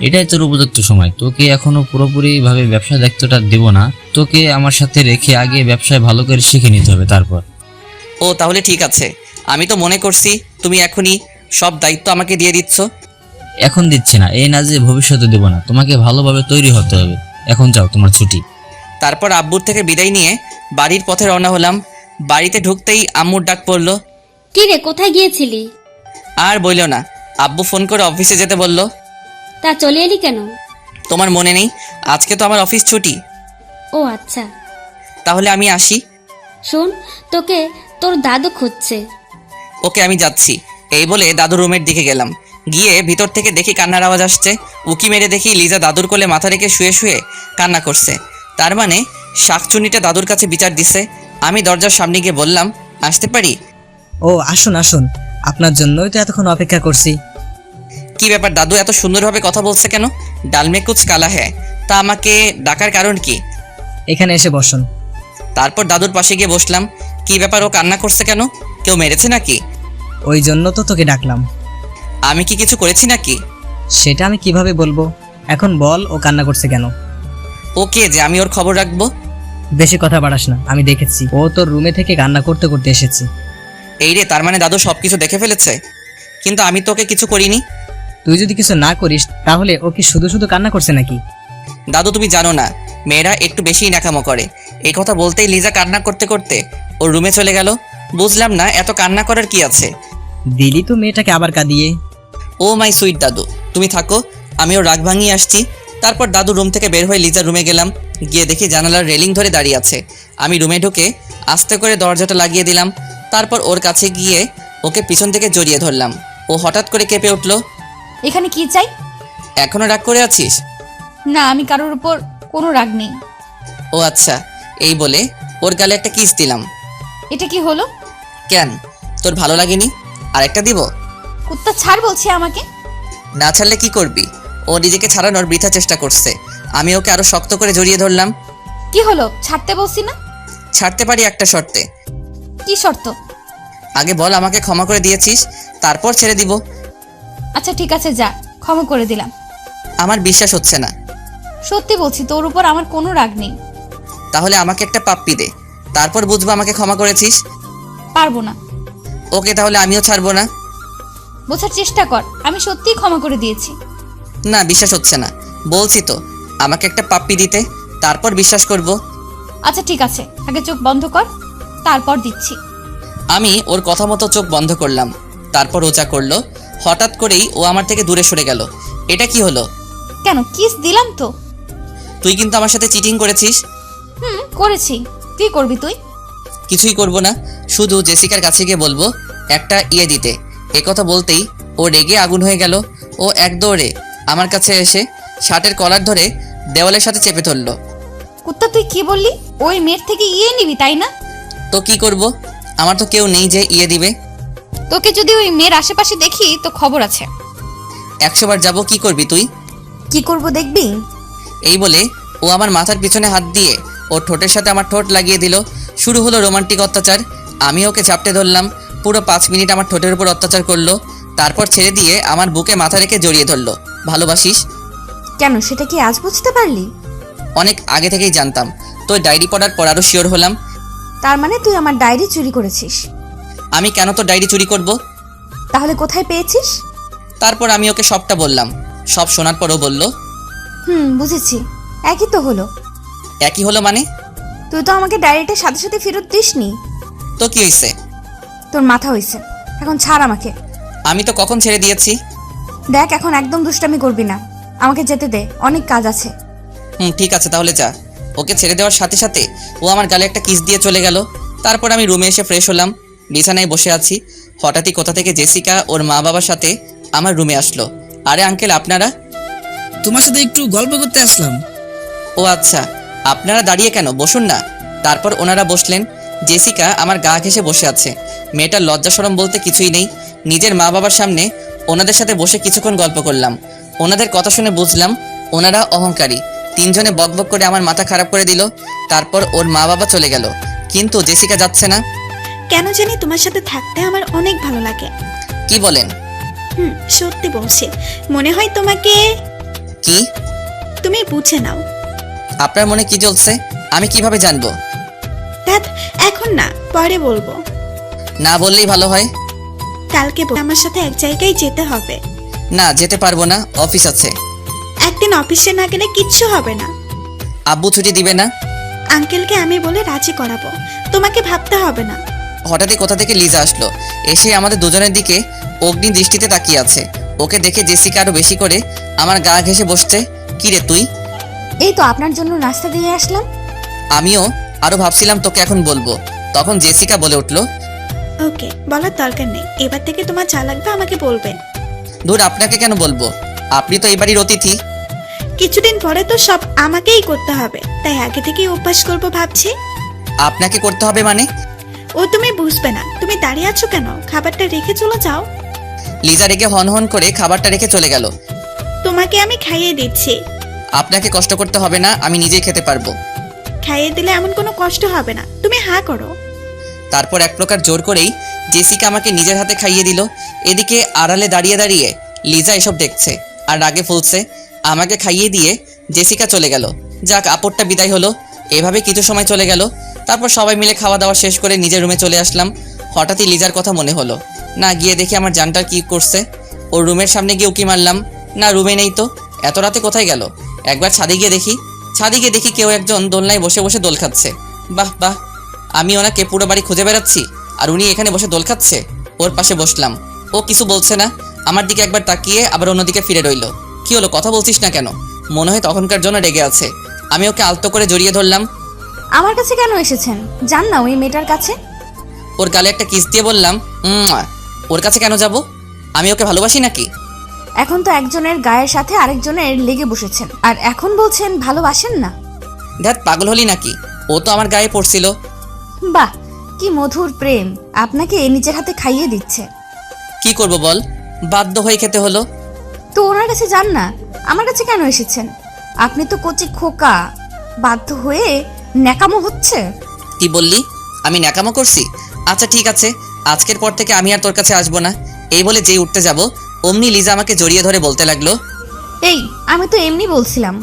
এটাই তোর উপযুক্ত সময়। তোকে এখনো পুরোপুরি ভাবে ব্যবসা দায়িত্বটা দেব না, তোকে আমার সাথে রেখে আগে ব্যবসায় ভালো করে শিখে নিতে হবে তারপর। ও তাহলে ঠিক আছে। আমি তো মনে করছি তুমি এখনই সব দায়িত্ব আমাকে দিয়ে দিচ্ছ। এখন দিচ্ছে না, এই না যে ভবিষ্যতে দেব না, তোমাকে ভালোভাবে তৈরি হতে হবে। এখন যাও, তোমার ছুটি। তারপর আব্বুর থেকে বিদায় নিয়ে বাড়ির পথে রওনা হলাম। বাড়িতে ঢুকতেই আম্মুর ডাক পড়লো। কি রে, কোথায় গিয়েছিলি? আর বইলো না, আব্বু ফোন করে অফিসে যেতে বলল। তা চলে এলি কেন? তোমার মনে নেই আজকে তো আমার অফিস ছুটি? ও আচ্ছা। তাহলে আমি আসি। শোন, তোকে তোর দাদু খুঁজছে। ওকে আমি যাচ্ছি। এই বলে দাদুর রুমের দিকে গেলাম। গিয়ে ভিতর থেকে দেখি কান্নার আওয়াজ আসছে। উকি মেরে দেখি লিজা দাদুর কোলে মাথা রেখে শুয়ে শুয়ে কান্না করছে। তার মানে শাকচুনিটা দাদুর কাছে বিচার দিছে। আমি দরজার সামনে গিয়ে বললাম, আসতে পারি? ও আসুন আসুন, আপনার জন্যই তো এতক্ষণ অপেক্ষা করছি। কি ব্যাপার, দাদু এত সুন্দরভাবে কথা বলছে কেন? ডালমে কুচ কালা হ্যায়। তা আমাকে ডাকার কারণ কি? এখানে এসে বসুন। তারপর দাদুর পাশে গিয়ে বসলাম। কি ব্যাপার, ও কান্না করছে কেন? কেউ মেরেছে নাকি? ওই জন্য তো তোকে ডাকলাম। আমি কি কিছু করেছি নাকি? সেটা আমি কিভাবে বলবো? এখন বল, ও কান্না করছে কেন? ও কে যে আমি ওর খবর রাখবো? বেশি কথা বাড়াস না, আমি দেখেছি ও তোর রুমে থেকে কান্না করতে করতে এসেছে। এই রে, তার মানে দাদু সবকিছু দেখে ফেলেছে। কিন্তু আমি তো ওকে কিছু করিনি। তুই যদি কিছু না করিস তাহলে ও কি শুধু শুধু কান্না করছে নাকি? দাদু তুমি জানো না, মেয়েরা একটু বেশিই ন্যাকামো করে। এই কথা বলতেই লিজা কান্না করতে করতে ওর রুমে চলে গেল। বুঝলাম না এত কান্না করার কি আছে। দিলি তো মেয়েটাকে আবার কাঁদিয়ে। ও মাই সুইট দাদু, তুমি থাকো, আমি ওর রাগ ভাঙিয়ে আসছি। তারপর দাদু রুম থেকে বের হয়ে লিজার রুমে গেলাম। গিয়ে দেখি জানালার রেলিং ধরে দাঁড়িয়ে আছে। আমি রুমে ঢুকে আস্তে করে দরজাটা লাগিয়ে দিলাম। তারপর ওর কাছে গিয়ে ওকে পিছন থেকে জড়িয়ে ধরলাম। ও হঠাৎ করে কেঁপে উঠলো। এখানে কি চাই? এখনো রাগ করে আছিস? না, আমি কারোর উপর কোনো রাগ নেই। ও আচ্ছা। এই বলে ওর গালে একটা কিস দিলাম। এটা কি হলো? কেন, তোর ভালো লাগেনি? আর একটা দিব? কুত্তা ছাড় বলছি আমাকে। না ছাড়লে কি করবি? ও নিজেকে ছাড়ানোর বৃথা চেষ্টা করছে। আমি ওকে আরো শক্ত করে জড়িয়ে ধরলাম। কি হলো? ছাড়তে বলছি না? ছাড়তে পারি একটা শর্তে। কি শর্ত? আগে বল আমাকে ক্ষমা করে দিয়েছিস, তারপর ছেড়ে দিব। আচ্ছা ঠিক আছে, যা, ক্ষমা করে দিলাম। আমার বিশ্বাস হচ্ছে না। সত্যি বলছি, তোর উপর আমার কোনো রাগ নেই। তাহলে আমাকে একটা পাপ্পি দে, তারপর বুঝবো আমাকে ক্ষমা করেছিস। পারবো না। ওকে, তাহলে আমিও ছাড়বো না। বোঝার চেষ্টা কর, আমি সত্যিই ক্ষমা করে দিয়েছি। না, বিশ্বাস হচ্ছে না। বলছি তো আমাকে একটা পাপ্পি দিতে, তারপর বিশ্বাস করব। আচ্ছা ঠিক আছে, আগে চোখ বন্ধ কর, তারপর দিচ্ছি। আমি ওর কথা মতো চোখ বন্ধ করলাম। তারপর ও যা করলো, হঠাৎ করেই ও আমার থেকে দূরে সরে গেল। এটা কি হলো? কেন, কিস দিলাম তো। তুই কিন্তু আমার সাথে চিটিং করেছিস। করেছি। কি করবি তুই? কিছুই করব না, শুধু জেসিকার কাছে গিয়ে বলবো একটা ইয়ে দিতে। এ কথা বলতেই ও রেগে আগুন হয়ে গেল। ও এক দৌড়ে আমার কাছে এসে শার্টের কলার ধরে দেওয়ালের সাথে চেপে ধরলো। কুত্তা, তুই কি বললি? ওই মেয়ের থেকে ইয়ে নিবি, তাই না? তো কি করব, আমার তো কেউ নেই যে ইয়ে দিবে। তোকে যদি ওই মেয়ের আশেপাশে দেখি তো খবর আছে। 100 বার যাবো, কি করবি তুই? কি করব দেখবি। এই বলে ও আমার মাথার পিছনে হাত দিয়ে ওর ঠোঁটের সাথে আমার ঠোঁট লাগিয়ে দিল। শুরু হলো রোমান্টিক অত্যাচার। আমি ওকে চাপটে ধরলাম। পুরো 5 মিনিট আমার ঠোঁটের উপর অত্যাচার করলো। তারপর ছেড়ে দিয়ে আমার বুকে মাথা রেখে জড়িয়ে ধরলো। ভালোবাসিস? কেন, সেটা কি আজ বুঝতে পারলি? অনেক আগে থেকেই জানতাম। তো ডায়েরি পড়ার পর আরও শিওর হলাম। তার মানে তুই আমার ডায়েরি চুরি করেছিস? আমি কেন তো ডায়েরি চুরি করব? তাহলে কোথায় পেয়েছিস? তারপর আমি ওকে সবটা বললাম। সব শোনার পরও বলল, বুঝেছি, একই তো হলো। একই হলো মানে? তুই তো আমাকে ডায়েরিটা সাথে সাথে ফেরত দিসনি। তো কি হয়েছে? তোর মাথা হয়েছে। এখন ছাড় আমাকে। আমি তো কখন ছেড়ে দিয়েছি। দেখ, এখন একদম দুষ্টামি করবি না, আমাকে যেতে দে, অনেক কাজ আছে। ঠিক আছে, তাহলে যা। ওকে ছেড়ে দেওয়ার সাথে সাথে ও আমার গালে একটা কিস দিয়ে চলে গেল। তারপর আমি রুমে এসে ফ্রেশ হলাম। বিছানায় বসে আছি। হঠাৎই কোথা থেকে জেসিকা ওর মা বাবার সাথে আমার রুমে আসলো। আরে আঙ্কেল, আপনারা? তোমার সাথে একটু গল্প করতে আসলাম। ও আচ্ছা, আপনারা দাঁড়িয়ে কেন, বসুন না। তারপর ওনারা বসলেন। জেসিকা আমার গা ঘেঁষে বসে আছে। মেয়েটার লজ্জা শরম বলতে কিছুই নেই। নিজের মা বাবার সামনে ওনাদের সাথে বসে কিছুক্ষণ গল্প করলাম। ওনাদের কথা শুনে বুঝলাম ওনারা অহংকারী। 3 জনে বকবক করে আমার মাথা খারাপ করে দিল। তারপর ওর মা বাবা চলে গেল, কিন্তু জেসিকা যাচ্ছে না। কেন জানি তোমার সাথে থাকতে আমার অনেক ভালো লাগে। কি বলেন? সত্যি বলছি, মনে হয় তোমাকে। কি? তুমি বুঝে নাও। আপনার মনে কি চলছে আমি কিভাবে জানবো? ধ্যাৎ, এখন না, পরে বলবো। না বললেই ভালো হয়। কালকে আমার সাথে এক জায়গায় যেতে হবে। না, যেতে পারবো না, অফিস আছে। একদিন অফিসে না গেলে কিচ্ছু হবে না। আব্বু ছুটি দিবে না? আঙ্কেলকে আমি বলে রাজি করাবো, তোমাকে ভাবতে হবে না। হঠাৎই কোথা থেকে লিজা আসলো, এসে আমাদের দুজনের দিকে অগ্নি দৃষ্টিতে তাকিয়ে আছে। ওকে দেখে জেসিকা আরো বেশি করে আমার গা ঘেঁষে বসছে। কি রে তুই? এই তো আপনার জন্য নাস্তা দিয়ে আসলাম। আমিও আরো ভাবছিলাম তোকে এখন বলবো, তখন জেসিকা বলে উঠলো, ওকে, বলার দরকার নেই। এবার থেকে তোমার যা লাগবে আমাকে বলবে। ধুর, আপনাকে কেন বলবো? আপনি তো এই বাড়ির অতিথি। কিছুদিন পরে তো সব আমাকেই করতে হবে, তাই আগে থেকেই অভ্যাস করবো ভাবছি। আপনাকে করতে হবে মানে? ও তুমি বুঝবে না। তুমি দাঁড়িয়ে আছো কেন? খাবারটা রেখে চলে যাও। লিজা রেগে হন হন করে খাবারটা রেখে চলে গেল। তোমাকে আমি খাইয়ে দিচ্ছি। আপনাকে কষ্ট করতে হবে না, আমি নিজেই খেতে পারবো। খাইয়ে দিলে এমন কোনো কষ্ট হবে না, তুমি হা করো। তারপর এক প্রকার জোর করেই জেসিকা আমাকে নিজের হাতে খাইয়ে দিল। এদিকে আড়ালে দাঁড়িয়ে দাঁড়িয়ে লিজা এসব দেখছে আর রাগে ফুলছে। আমাকে খাইয়ে দিয়ে জেসিকা চলে গেল। যাক, আপদটা বিদায় হলো। এভাবে কিছু সময় চলে গেল। তারপর সবাই মিলে খাওয়া দাওয়া শেষ করে নিজের রুমে চলে আসলাম। হঠাৎই লিজার কথা মনে হলো। না, গিয়ে দেখি আমার জানটার কি করছে। ওর রুমের সামনে গিয়ে উকি মারলাম, না রুমে নেই তো। এত রাতে কোথায় গেল? একবার ছাদে গিয়ে দেখি কেউ একজন দোলনায় বসে বসে দোল খাচ্ছে। বাহ বাহ, আমি ওনাকে পুরো বাড়ি খুঁজে বেড়াচ্ছি আর উনি এখানে বসে দোল খাচ্ছে। ওর পাশে বসলাম। ও কিছু বলছে না, আমার দিকে একবার তাকিয়ে আবার অন্যদিকে ফিরে রইল। কি হলো, কথা বলছিস না কেন? মনে হয় তখনকার জন্য রেগে আছে। আমি ওকে আলতো করে জড়িয়ে ধরলাম। আমার কাছে কেন এসেছেন? যান না ওই মেয়েটার কাছে। ওর গালে একটা কিস দিয়ে বললাম, ওর কাছে কেন যাব? আমি ওকে ভালোবাসি নাকি? এখন তো একজনের গায়ের সাথে আরেকজনের লেগে বসেছেন, আর এখন বলছেন ভালোবাসেন না। ধ্যাত, পাগল হলি নাকি? ও তো আমার গায়ে পড়ছিল। বাহ, কি মধুর প্রেম! আপনাকে নিজের হাতে খাইয়ে দিচ্ছে। কি করব বল, বাধ্য হয়ে খেতে হলো। তো ওনার কাছে যান না, আমার কাছে কেন এসেছেন? আপনি তো কচি খোকা, বাধ্য হয়ে ন্যাকামো হচ্ছে। কি বললি? আমি ন্যাকামো করছি? আচ্ছা ঠিক আছে, আজকের পর থেকে আমি আর তোর কাছে আসবো না। এই বলে যেই উঠতে যাব, অমনি লিজা আমাকে জড়িয়ে ধরে বলতে লাগলো, এই, আমি তো এমনি বলছিলাম।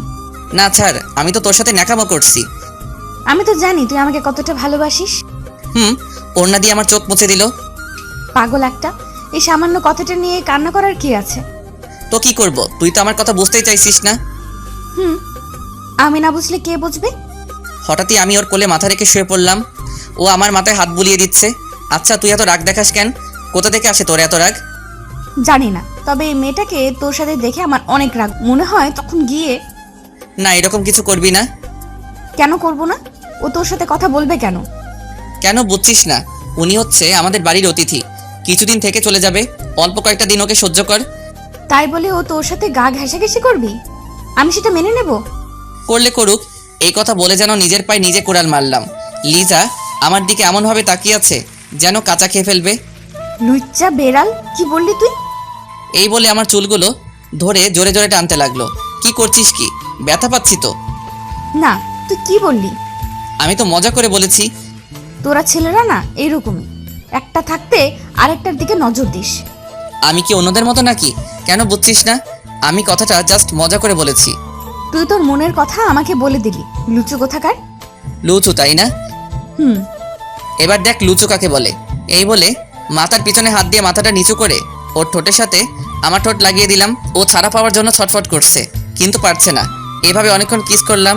না ছাড়, আমি তো তোর সাথে ন্যাকামো করছি। আমি তো জানি তুই আমাকে কতটা ভালোবাসিস। ওড়না দিয়ে আমার চোখ মুছে দিল। পাগল একটা, এই সামান্য কথাটা নিয়ে কান্না করার কি আছে? তো কি করব, তুই তো আমার কথা বুঝতেই চাইছিস না। আমি না বুঝলে কে বুঝবে? হঠাৎই আমি ওর কোলে মাথা রেখে শুয়ে পড়লাম। ও আমার মাথায় হাত বুলিয়ে দিচ্ছে। আচ্ছা, তুই এত রাগ দেখাস কেন? কোথা থেকে আসে তোর এত রাগ? জানি না, তবে এই মেয়েটাকে তোর সাথে দেখে আমার অনেক রাগ মনে হয়। তখন গিয়ে না, এরকম কিছু করবি না। কেন করব না? ও তোর সাথে কথা বলবে কেন? কেন বুঝছিস না? উনি হচ্ছে আমাদের বাড়ির অতিথি, কিছুদিন থেকে চলে যাবে। অল্প কয়েকটা দিন ওকে সহ্য কর। তাই বলে ও তোর সাথে গা ঘেঁষাঘেঁষি করবি? আমি সেটা মেনে নেব? করলে করুক, এই কথা বলে যেন নিজের পায়ে নিজে কোড়াল মারলাম। লিজা আমার দিকে এমনভাবে তাকিয়ে আছে যেন কাঁচা খেয়ে ফেলবে। লুচ্চা বেড়াল, কি বললি তুই? এই বলে আমার চুলগুলো ধরে জোরে জোরে টানতে লাগলো। কি করছিস কি? ব্যথা পাচ্ছি তো। না, তুই কি বললি? আমি তো মজা করে বলেছি। তোরা ছেলেরা না এইরকমই, একটা থাকতে আরেকটার দিকে নজর দিস। আমি কি অন্যদের মতো নাকি? কেন বুঝছিস না? আমি কথাটা জাস্ট মজা করে বলেছি। তুই তোর মনের কথা আমাকে বলে দিলি, লুচু কোথাকার। লুচু, তাই না? হুম। এবার দেখ লুচু কাকে বলে। এই বলে মাথার পিছনে হাত দিয়ে মাথাটা নিচু করে ওর ঠোঁটের সাথে আমার ঠোঁট লাগিয়ে দিলাম। ও ছাড়া পাওয়ার জন্য ছটফট করছে, কিন্তু পারছে না। এভাবে অনেকক্ষণ কিস করলাম।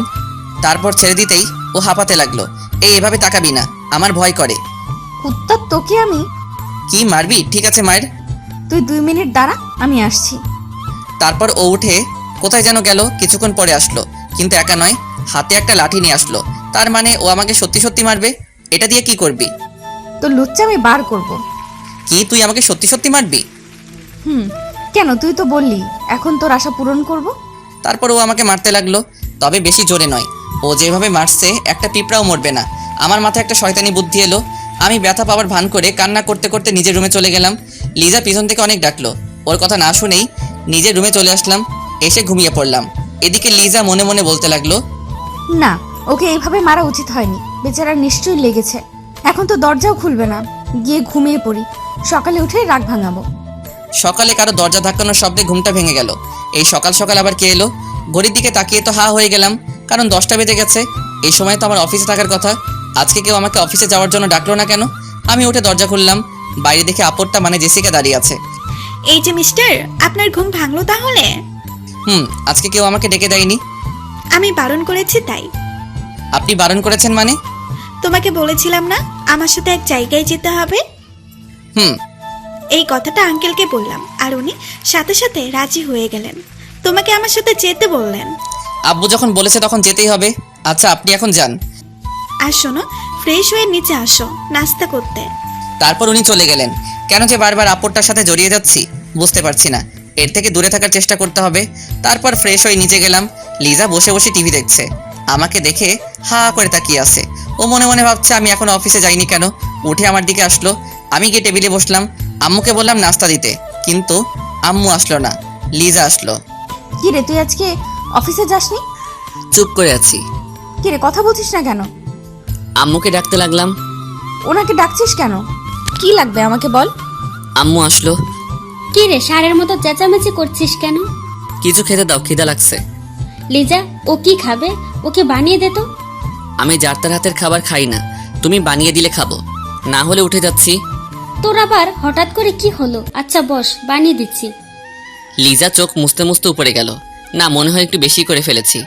তারপর ছেড়ে দিতেই ও হাঁপাতে লাগলো। এভাবে তাকাবি না, আমার ভয় করে। কুত্তা, তোকে আমি। কি মারবি? ঠিক আছে মায়ের। তুই 2 মিনিট দাঁড়া, আমি আসছি। তারপর ও উঠে কোথায় যেন গেল। কিছুক্ষণ পরে আসলো, কিন্তু একা নয়, হাতে একটা লাঠি নিয়ে আসলো। তার মানে ও আমাকে সত্যি সত্যি মারবে। এটা দিয়ে কি করবি? তোর লুচ্চা আমি বার করব। কি, তুই আমাকে সত্যি সত্যি মারবি? কেন? তুই তো বললি এখন তোর আশা পূরণ করব। তারপর ও আমাকে মারতে লাগলো, তবে বেশি জোরে নয়। ও যেভাবে মারছে একটা পিঁপড়াও মরবে না। আমার মাথায় একটা শয়তানি বুদ্ধি এলো। আমি ব্যথা পাওয়ার ভান করে কান্না করতে করতে নিজের রুমে চলে গেলাম। লিজা পিছন থেকে অনেক ডাকলো। ওর কথা না শুনেই নিজের রুমে চলে আসলাম। এসে ঘুমিয়ে পড়লাম। এদিকে লিজা মনে মনে বলতে লাগলো, না, ওকে এইভাবে মারা উচিত হয়নি। বেচারা নিশ্চয়ই লেগেছে। এখন তো দরজাও খুলবে না। গিয়ে ঘুমিয়ে পড়ি, সকালে উঠে রাগ ভাঙাবো। সকালে কারো দরজা ধাক্কানোর শব্দে ঘুমটা ভেঙে গেল। এই সকাল সকাল আবার কে এলো? ঘড়ির দিকে তাকিয়ে তো হা হয়ে গেলাম, কারণ 10টা বেজে গেছে। এই সময় তো আমার অফিসে থাকার কথা। আজকে কেউ আমাকে অফিসে যাওয়ার জন্য ডাকলো না কেন? আমি উঠে দরজা খুললাম, বাইরে দেখে আপরটা মানে জেসিকা দাঁড়িয়ে আছে। এই যে মিস্টার, আপনার ঘুম ভাঙলো তাহলে? আজকে কেউ আমাকে ডেকে দেয়নি। আমি বারণ করেছি তাই। আপনি বারণ করেছেন মানে? তোমাকে বলেছিলাম না আমার সাথে এক জায়গায় যেতে হবে? হুম এই কথাটা আঙ্কেলকে বললাম আর উনি সাথে সাথে রাজি হয়ে গেলেন। তোমাকে আমার সাথে যেতে বললেন। আব্বু যখন বলেছে তখন যেতেই হবে। আচ্ছা আপনি এখন যান। আর শোনো, ফ্রেশ হয়ে নিচে আসো নাস্তা করতে। তারপর উনি চলে গেলেন। কেন যে বারবার আপরটার সাথে জড়িয়ে যাচ্ছি বুঝতে পারছি না। এর থেকে দূরে থাকার চেষ্টা করতে হবে। তারপর ফ্রেশ হয়ে নিচে গেলাম। লিজা বসে বসে টিভি দেখছে। আমাকে দেখে হা করে তাকিয়ে আছে। ও মনে মনে ভাবছে আমি এখন অফিসে যাইনি কেন। উঠে আমার দিকে আসলো। আমি গিয়ে টেবিলে বসলাম। আম্মুকে বললাম নাস্তা দিতে, কিন্তু আম্মু আসলো না, লিজা আসলো। কি রে, তুই আজকে অফিসে যাসনি? চুপ করে আছি। কি রে, কথা বলছিস না কেন? আম্মুকে ডাকতে লাগলাম। ওনাকে ডাকছিস কেন? কি লাগবে আমাকে বল। আম্মু আসলো। কি রে, ষাঁড়ের মতো চেঁচামেচি করছিস কেন? কিছু খেতে দাও, খিদা লাগছে। লিজা, ও কি খাবে? ওকে বানিয়ে দে তো। আমি যার তার হাতের খাবার খাই না, তুমি বানিয়ে দিলে খাবো, না হলে উঠে যাচ্ছি। তোর আবার হঠাৎ করে কি হলো? আচ্ছা বস, বানিয়ে দিচ্ছি। লিজা চোখ মুছতে মুছতে উপরে গেল। না, মনে হয় একটু বেশি করে ফেলেছি।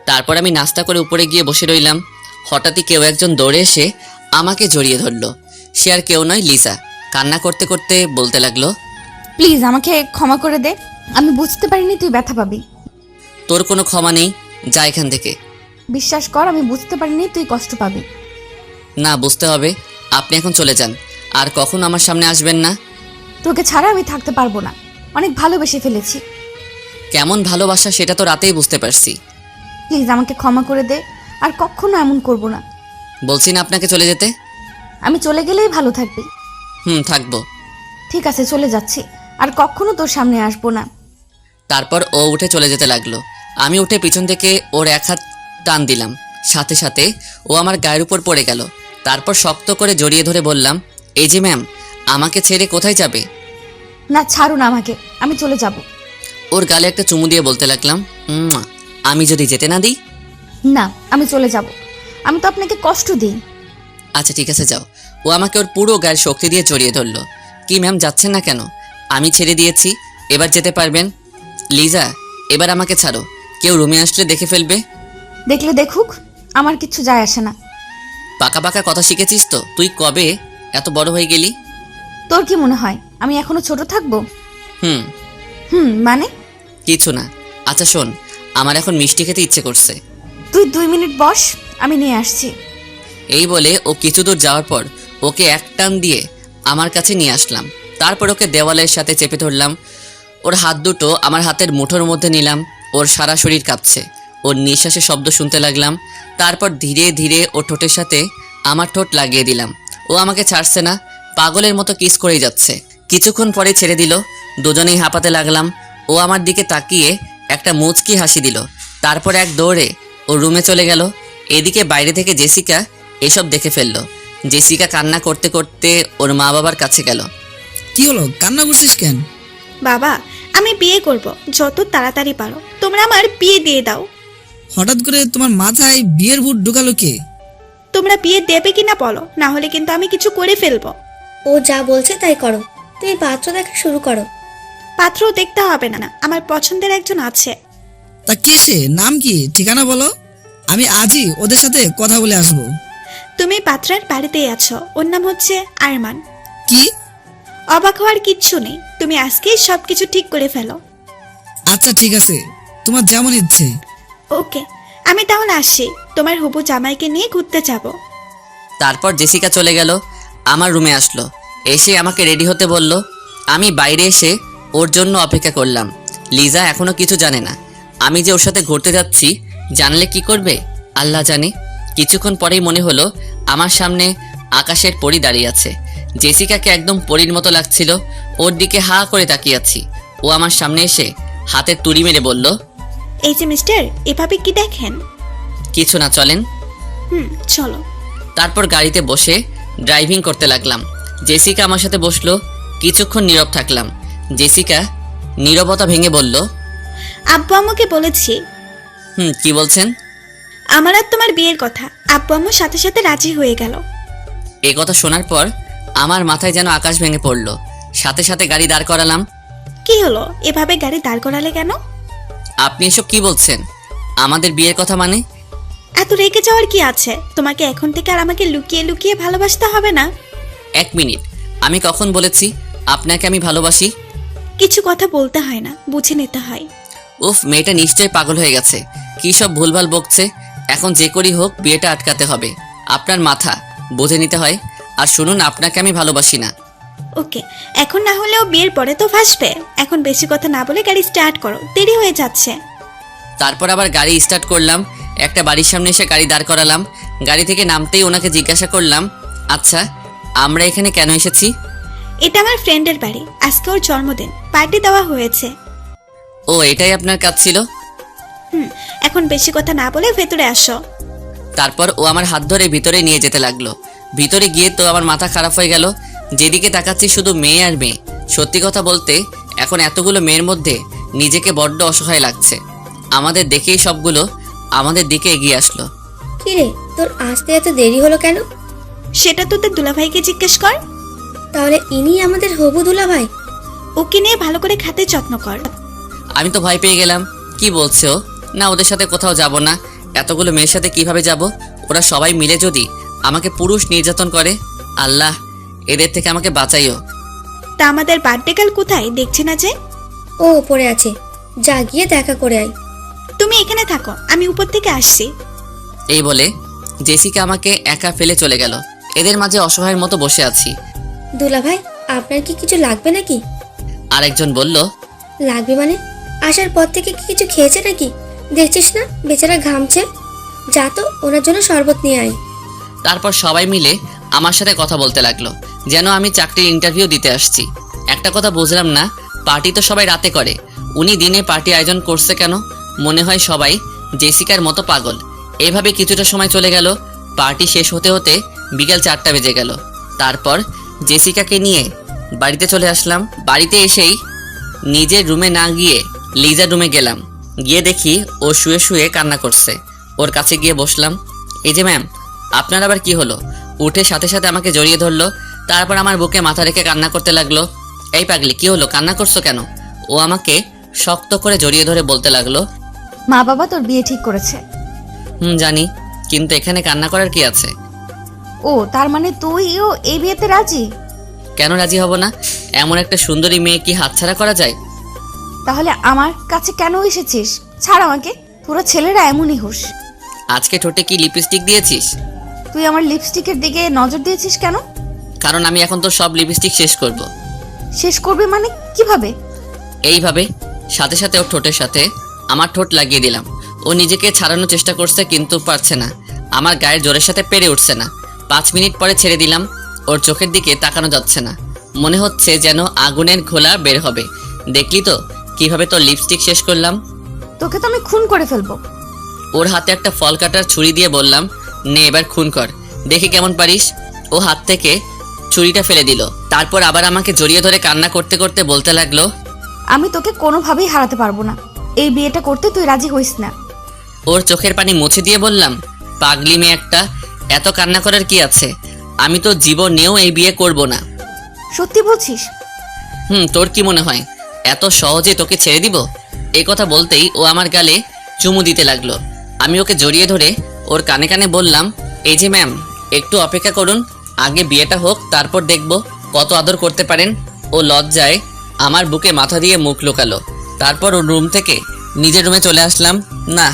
তারপর আমি নাস্তা করে উপরে গিয়ে বসে রইলাম। হঠাৎই কেউ একজন দৌড়ে এসে আমাকে জড়িয়ে ধরলো। সে আর কেউ নয়, লিজা। কান্না করতে করতে বলতে লাগলো, প্লিজ আমাকে ক্ষমা করে দে, আমি বুঝতে পারিনি তুই ব্যথা পাবি। তোর কোনো ক্ষমা নেই, যা এখান থেকে। বিশ্বাস কর, আমি বুঝতে পারিনি তুই কষ্ট পাবি। না, বুঝতে হবে। আপনি এখন চলে যান, আর কখনো আমার সামনে আসবেন না। তোকে ছাড়া আমি থাকতে পারবো না, অনেক ভালোবেসে ফেলেছি। কেমন ভালোবাসা সেটা তো রাতেই বুঝতে পারছি। প্লিজ আমাকে ক্ষমা করে দে, আর কখনো এমন করব না। বলছি না আপনাকে চলে যেতে? আমি চলে গেলেই ভালো থাকবি। থাকবো। ঠিক আছে, চলে যাচ্ছি, আর কখনো তোর সামনে আসবো না। তারপর ও উঠে চলে যেতে লাগলো। আমি উঠে পিছন থেকে ওর এক হাত টান দিলাম। সাথে সাথে ও আমার গায়ের উপর পড়ে গেল। তারপর শক্ত করে জড়িয়ে ধরে বললাম, এই যে ম্যাম, আমাকে ছেড়ে কোথায় যাবে? না, ছাড়ুন আমাকে, আমি চলে যাব। ওর গালে একটা চুমু দিয়ে বলতে লাগলাম, আমি যদি যেতে না দিই? না, আমি চলে যাব, আমি তো আপনাকে কষ্ট দিই। আচ্ছা ঠিক আছে, যাও। ও আমাকে ওর পুরো গায়ের শক্তি দিয়ে জড়িয়ে ধরলো। কি ম্যাম, যাচ্ছেন না কেন? আমি ছেড়ে দিয়েছি, এবার যেতে পারবেন। লিজা, এবার আমাকে ছাড়ো, কেউ রুমে আসলে দেখে ফেলবে। দেখলে দেখুক, আমার কিচ্ছু যায় আসে না। পাকা পাকা কথা শিখেছিস তো? তুই কবে এত বড় হয়ে গেলি? তোর কি মনে হয় আমি এখনো ছোট থাকবো? মানে কিছু না। আচ্ছা শোন, আমার এখন মিষ্টি খেতে ইচ্ছে করছে। তুই 2 মিনিট বস, আমি নিয়ে আসছি। এই বলে ও কিছু দূর যাওয়ার পর ওকে এক টান দিয়ে আমার কাছে নিয়ে আসলাম। তারপর ওকে দেওয়ালের সাথে চেপে ধরলাম। ওর হাত দুটো আমার হাতের মুঠোর মধ্যে নিলাম। ওর সারা শরীর কাঁপছে। ওর নিঃশ্বাসের শব্দ শুনতে লাগলাম। তারপর ধীরে ধীরে ও ঠোঁটের সাথে আমার ঠোঁট লাগিয়ে দিলাম। ও আমাকে ছাড়ছে না, পাগলের মতো কিস করেই যাচ্ছে। কিছুক্ষণ পরে ছেড়ে দিল। দুজনেই হাঁপাতে লাগলাম। ও আমার দিকে তাকিয়ে একটা মুচকি হাসি দিল। তারপর এক দৌড়ে ও রুমে চলে গেল। এদিকে বাইরে থেকে জেসিকা এসব দেখে ফেললো। জেসিকা কান্না করতে করতে ওর মা বাবার কাছে গেল। কি হলো, কান্না করছিস কেন? বাবা, আমি বিয়ে করব, যত তাড়াতাড়ি পারো তোমরা আমার বিয়ে দিয়ে দাও। হঠাৎ করে তোমার মাথায় বিয়ের ভূত ঢুকালো কে? তোমরা বিয়ে দেবে কিনা বলো, না হলে কিন্তু আমি কিছু করে ফেলবো। ও যা বলছে তাই করো, তুমি পাত্র দেখা শুরু করো। পাত্র দেখতে হবে না, আমার পছন্দের একজন আছে। তা কে সে? নাম কি? ঠিকানা বলো, আমি আজই ওদের সাথে কথা বলে আসবো। তুমি পাত্রের বাড়িতেই আছো, ওর নাম হচ্ছে আরমান। কি? অবাক হওয়ার কিচ্ছু নেই, তুমি আজকেই সবকিছু ঠিক করে ফেলো। আচ্ছা ঠিক আছে, তোমার যেমন ইচ্ছে। ওকে, আমি তাহলে আসি, তোমার হবু জামাইকে নিয়ে ঘুরতে যাব। তারপর জেসিকা চলে গেল। আমার রুমে আসলো। এসে আমাকে রেডি হতে বলল। আমি বাইরে এসে ওর জন্য অপেক্ষা করলাম। লিজা এখনো কিছু জানে না। আমি যে ওর সাথে ঘুরতে যাচ্ছি, জানলে কি করবে আল্লাহ জানে। কিছুক্ষণ পরেই মনে হলো আমার সামনে আকাশের পরী দাঁড়িয়ে আছে। জেসিকাকে একদম পরীর মতো লাগছিল। ওর দিকে হা করে তাকিয়ে আছি। ও আমার সামনে এসে হাতের তুড়ি মেরে বলল, এই যে মিস্টার, এভাবে কি দেখেন? কিছু না, চলেন। চলো। তারপর গাড়িতে বসে ড্রাইভিং করতে লাগলাম। জেসিকা আমার সাথে বসলো। কিছুক্ষণ নীরব থাকলাম। জেসিকা নীরবতা ভেঙে বলল, আব্বু আম্মুকে বলেছি কি বলছেন? আমার আর তোমার বিয়ের কথা। আব্বু আম্মু সাথে সাথে রাজি হয়ে গেল। এ কথা শোনার পর আমার মাথায় যেন আকাশ ভেঙে পড়ল। সাথে সাথে গাড়ি দাঁড় করালাম। কি হলো, এভাবে গাড়ি দাঁড় করালে কেন? আপনি এসব কি বলছেন? আমাদের বিয়ের কথা মানে? এত রেগে যাওয়ার কি আছে? তোমাকে এখন থেকে আর আমাকে লুকিয়ে লুকিয়ে ভালোবাসতে হবে না। 1 মিনিট, আমি কখন বলেছি আপনাকে আমি ভালোবাসি? কিছু কথা বলতে হয় না, বুঝে নিতে হয়। উফ, মেয়েটা নিশ্চয়ই পাগল হয়ে গেছে। কি সব ভুলভাল বকছে। এখন যে করি হোক বিয়েটা আটকাতে হবে। আপনার মাথা বুঝে নিতে হয়। আর শুনুন, আপনাকে আমি ভালোবাসি না। ওকে, এখন না হলেও বিয়ের পরে তো ফাঁসবে। এখন বেশি কথা না বলে গাড়ি স্টার্ট করো, দেরি হয়ে যাচ্ছে। তারপর আবার গাড়ি স্টার্ট করলাম। একটা বাড়ির সামনে এসে গাড়ি দাঁড় করালাম। গাড়ি থেকে নামতেই ওনাকে জিজ্ঞাসা করলাম, আচ্ছা আমরা এখানে কেন এসেছি? এটা আমার ফ্রেন্ডের বাড়ি, আজকে ওর জন্মদিন, পার্টি দেওয়া হয়েছে। ও, এটাই আপনার কাজ ছিল? এখন বেশি কথা না বলে ভেতরে আসো। তারপর ও আমার হাত ধরে ভিতরে নিয়ে যেতে লাগলো। ভিতরে গিয়ে তো আমার মাথা খারাপ হয়ে গেল। যেদিকে তাকাচ্ছি শুধু মেয়ে আর মেয়ে। সত্যি কথা বলতে এখন এতগুলো মেয়ের মধ্যে নিজেকে বড্ড অসহায় লাগছে। আমাদের দেখেই সবগুলো আমাদের দিকে এগিয়ে আসলো। কি রে, তোর আসতে এত দেরি হলো কেন? সেটা তোদের দুলাভাইকে জিজ্ঞেস কর। তাহলে ইনি আমাদের হবু দুলাভাই? ওকে নিয়ে ভালো করে খাতে যত্ন কর। আমি তো ভয় পেয়ে গেলাম। কি বলছে ও? না, ওদের সাথে কোথাও যাব না। এতগুলো মেয়ের সাথে কিভাবে যাব? ওরা সবাই মিলে যদি আমাকে পুরুষ নির্যাতন করে, আল্লাহ এদের থেকে আমাকে বাঁচাইও। তা আমাদের বার্থডে কাল কোথায়, দেখছি না যে? ও ওপরে আছে, যা গিয়ে দেখা করে আয়। তুমি এখানে থাকো, আমি উপর থেকে আসছি। এই বলে জেসিকা আমাকে একা ফেলে চলে গেল। এদের মাঝে অসহায়ের মতো বসে আছি। দুলাভাই, আপনার কি কিছু লাগবে নাকি? আরেকজন বলল, লাগবে মানে? আসার পর থেকে কি কিছু খেয়েছে নাকি? দেখছিস না বেচারা ঘামছে। যা তো ওনার জন্য শরবত নিয়ে আয়। তারপর সবাই মিলে আমার সাথে কথা বলতে লাগলো, যেন আমি চাকরির ইন্টারভিউ দিতে আসছি। একটা কথা বুঝলাম না, পার্টি তো সবাই রাতে করে, উনি দিনে পার্টি আয়োজন করছে কেন? মনে হয় সবাই জেসিকার মতো পাগল। এভাবে কিছুটা সময় চলে গেল। পার্টি শেষ হতে হতে বিকেল 4টা বেজে গেল। তারপর জেসিকাকে নিয়ে বাড়িতে চলে আসলাম। বাড়িতে এসেই নিজের রুমে না গিয়ে লিজার রুমে গেলাম। গিয়ে দেখি ও শুয়ে শুয়ে কান্না করছে। ওর কাছে গিয়ে বসলাম। এই যে ম্যাম, আপনার আবার কি হলো? উঠে সাথে সাথে আমাকে জড়িয়ে ধরলো। তারপর আমার বুকে মাথা রেখে কান্না করতে লাগলো। এই পাগলি, কি হলো, কান্না করছো কেন? ও আমাকে শক্ত করে জড়িয়ে ধরে বলতে লাগলো, মা বাবা তোর বিয়ে ঠিক করেছে। জানি, কিন্তু এখানে কান্না করার কি আছে? ও, তার মানে তুইও এই বিয়েতে রাজি? কেন রাজি হব না? এমন একটা সুন্দরী মেয়ে কি হাতছাড়া করা যায়? তাহলে আমার কাছে কেন এসেছিস? ছাড় আমাকে, তোরা ছেলেরা এমনই হুশ। আজকে ঠোঁটে কি লিপস্টিক দিয়েছিস? তুই আমার লিপস্টিকের দিকে নজর দিয়েছিস কেন? কারণ আমি এখন তো সব লিপস্টিক শেষ করব। শেষ করবে মানে কিভাবে? এইভাবে সাথে সাথে ওর ঠোঁটের সাথে আমার ঠোঁট লাগিয়ে দিলাম। ও নিজেকে ছাড়ানোর চেষ্টা করছে কিন্তু পারছে না। আমার গায়ের জোরের সাথে পেরে উঠছে না। 5 মিনিট পরে ছেড়ে দিলাম। ওর চোখের দিকে তাকানো যাচ্ছে না। মনে হচ্ছে যেন আগুনের ঘোলা বের হবে। দেখলি তো কিভাবে তোর লিপস্টিক শেষ করলাম? তোকে তো আমি খুন করে ফেলবো। ওর হাতে একটা ফল কাটার ছুরি দিয়ে বললাম, নে এবার খুন কর, দেখি কেমন পারিস। ও হাত থেকে ছুরিটা ফেলে দিল। তারপর আবার আমাকে জড়িয়ে ধরে কান্না করতে করতে বলতে লাগলো, আমি তোকে কোনোভাবেই হারাতে পারবো না। এই বিয়েটা করতে তুই রাজি হইস না। ওর চোখের পানি মুছে দিয়ে বললাম, পাগলি মেয়ে একটা, এত কান্না করার কি আছে? আমি তো জীবনেও এই বিয়ে করব না। সত্যি বলছিস? তোর কি মনে হয় এত সহজে তোকে ছেড়ে দিব? এই কথা বলতেই ও আমার গালে চুমু দিতে লাগলো। আমি ওকে জড়িয়ে ধরে ওর কানে কানে বললাম, এই যে ম্যাম, একটু অপেক্ষা করুন, আগে বিয়েটা হোক, তারপর দেখব কত আদর করতে পারেন। ও লজ্জায় আমার বুকে মাথা দিয়ে মুখ লুকালো। তারপর ওর রুম থেকে নিজের রুমে চলে আসলাম। না,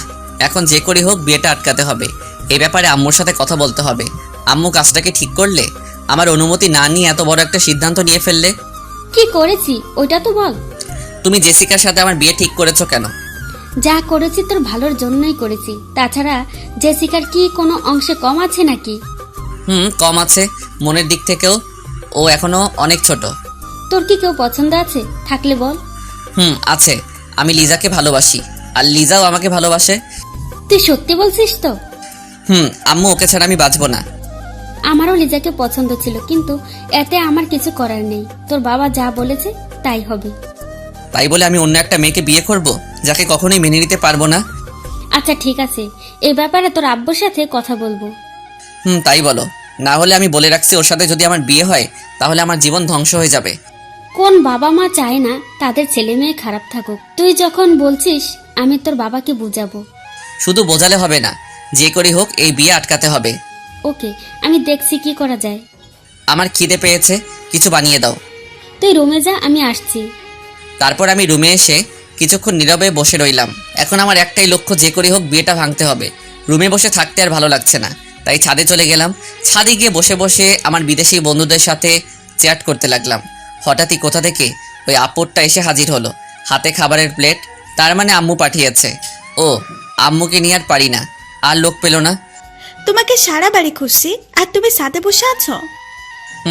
এখন যে করি হোক বিয়েটা আটকাতে হবে। এই ব্যাপারে আম্মুর সাথে কথা বলতে হবে। আম্মু কাজটাকে ঠিক করলে, আমার অনুমতি না নিয়ে এত বড় একটা সিদ্ধান্ত নিয়ে ফেললে। কি করেছি ওইটা তো বল। তুমি জেসিকার সাথে আমার বিয়ে ঠিক করেছো কেন? যা করেছি তোর ভালোর জন্যই করেছি। তাছাড়া জেসিকার কি কোনো অংশে কম আছে নাকি? কম আছে। মনের দিক থেকেও ও এখনো অনেক ছোট। তোর কি কেউ পছন্দ আছে? থাকলে বল। আছে। আমি লিজাকে ভালোবাসি, আর লিজাও আমাকে ভালোবাসে। তুই সত্যি বলছিস তো? আম্মু, ওকে ছাড়া আমি বাঁচবো না। আমারও লিজাকে পছন্দ ছিল, কিন্তু এতে আমার কিছু করার নেই। তোর বাবা যা বলেছে তাই হবে। তাই বলে আমি অন্য একটা মেয়েকে বিয়ে করব যাকে কখনোই মেনে নিতে পারবো না? আচ্ছা ঠিক আছে, এই ব্যাপারে তোর আব্বুর সাথে কথা বলবো। তাই বলো, না হলে আমি বলে রাখছি ওর সাথে যদি আমার বিয়ে হয় তাহলে আমার জীবন ধ্বংস হয়ে যাবে। কোন বাবা মা চায় না তাদের ছেলে মেয়ে খারাপ থাকুক? তুই যখন বলছিস আমি তোর বাবাকে বুঝাবো। শুধু বোঝালে হবে না, যে করে হোক এই বিয়ে আটকাতে হবে। ওকে, আমি দেখছি কি করা যায়। আমার খিদে পেয়েছে, কিছু বানিয়ে দাও। তুই রুমে যা, আমি আসছি। তারপর আমি রুমে এসে কিছুক্ষণ নীরবে বসে রইলাম। এখন আমার একটাই লক্ষ্য, যে করে হোক বিয়েটা ভাঙতে হবে। রুমে বসে থাকতে আর ভালো লাগছে না, তাই ছাদে চলে গেলাম। ছাদে গিয়ে বসে বসে আমার বিদেশি বন্ধুদের সাথে চ্যাট করতে লাগলাম। হঠাৎই কোথা থেকে ওই আপুরটা এসে হাজির হলো, হাতে খাবারের প্লেট। তার মানে আম্মু পাঠিয়েছে। ও, আম্মুকে নিয়ে আর পারি না, আর লোক পেল না। তোমাকে সারা বাড়ি খুঁজছি আর তুমি ছাদে বসে আছো।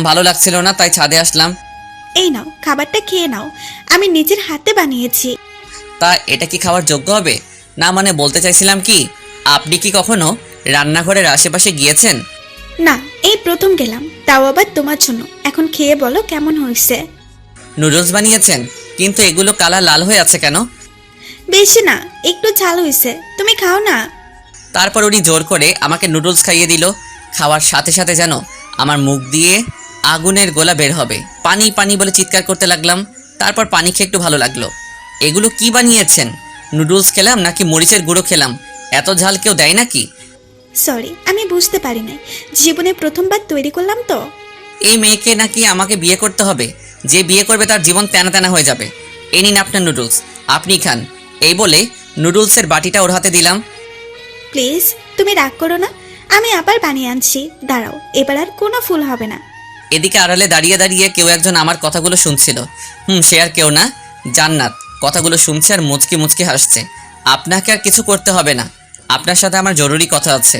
ভালো লাগছিল না, তাই ছাদে আসলাম। এই নাও, খাবারটা খেয়ে নাও, আমি নিজের হাতে বানিয়েছি। তা এটা কি খাওয়ার যোগ্য হবে? না মানে বলতে চাইছিলাম কি, আপনি কি কখনো রান্নাঘরের আশেপাশে গিয়েছেন? না, এই প্রথম গেলাম, তাও আবার তোমার জন্য। এখন খেয়ে বলো কেমন হয়েছে। নুডলস বানিয়েছেন, কিন্তু এগুলো কালার লাল হয়ে আছে কেন? বেশি না, একটু ঝাল হয়েছে, তুমি খাও না। তারপর উনি জোর করে আমাকে নুডলস খাইয়ে দিল। খাওয়ার সাথে সাথে যেন আমার মুখ দিয়ে আগুনের গোলা বের হবে। পানি পানি বলে চিৎকার করতে লাগলাম। তারপর পানি খেয়ে একটু ভালো লাগলো। এগুলো কি বানিয়েছেন? নুডলস খেলাম নাকি মরিচের গুঁড়ো খেলাম? এত ঝাল কেউ দেয় নাকি? সরি, আমি বুঝতে পারি নাই, জীবনে প্রথমবার তৈরি করলাম তো। এই মেয়েকে নাকি আমাকে বিয়ে করতে হবে, যে বিয়ে করবে তার জীবন তেনা তেনা হয়ে যাবে। এই নিন আপনার নুডলস, আপনি খান। এই বলে নুডলসের বাটিটা ওর হাতে দিলাম। প্লিজ তুমি রাগ করো না, আমি আবার বানিয়ে আনছি, দাঁড়াও, এবার আর কোনো ফুল হবে না। এদিকে আড়ালে দাঁড়িয়ে দাঁড়িয়ে কেউ একজন আমার কথাগুলো শুনছিল। সে আর কেউ না, জান্নাত কথাগুলো শুনছে আর মুচকি মুচকি হাসছে। আপনাকে আর কিছু করতে হবে না, আপনার সাথে আমার জরুরি কথা আছে।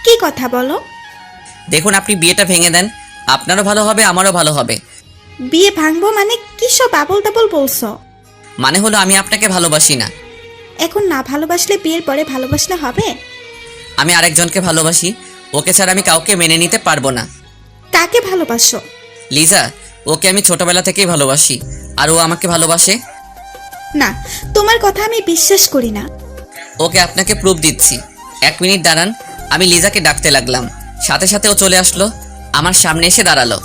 কি কথা বলো? দেখুন, আপনি বিয়েটা ভেঙে দেন, আপনারও ভালো হবে আমারও ভালো হবে। বিয়ে ভাঙবো মানে কি সব আবল তাবল বলছো? মানে হলো আমি আপনাকে ভালোবাসি না। এখন না ভালোবাসলে বিয়ের পরে ভালোবাসলে হবে? আমি আরেকজনকে ভালোবাসি, ওকে ছাড়া আমি কাউকে মেনে নিতে পারবো না। কাকে ভালোবাসো? লিজা, ওকে আমি ছোটবেলা থেকেই ভালোবাসি, আর ও আমাকে ভালোবাসে। না, তোমার কথা আমি বিশ্বাস করি না। ওকে আপনাকে প্রুফ দিচ্ছি, 1 মিনিট দাঁড়ান। আমি লিজাকে ডাকতে লাগলাম, সাথে সাথে ও চলে আসলো, আমার সামনে এসে দাঁড়ালো।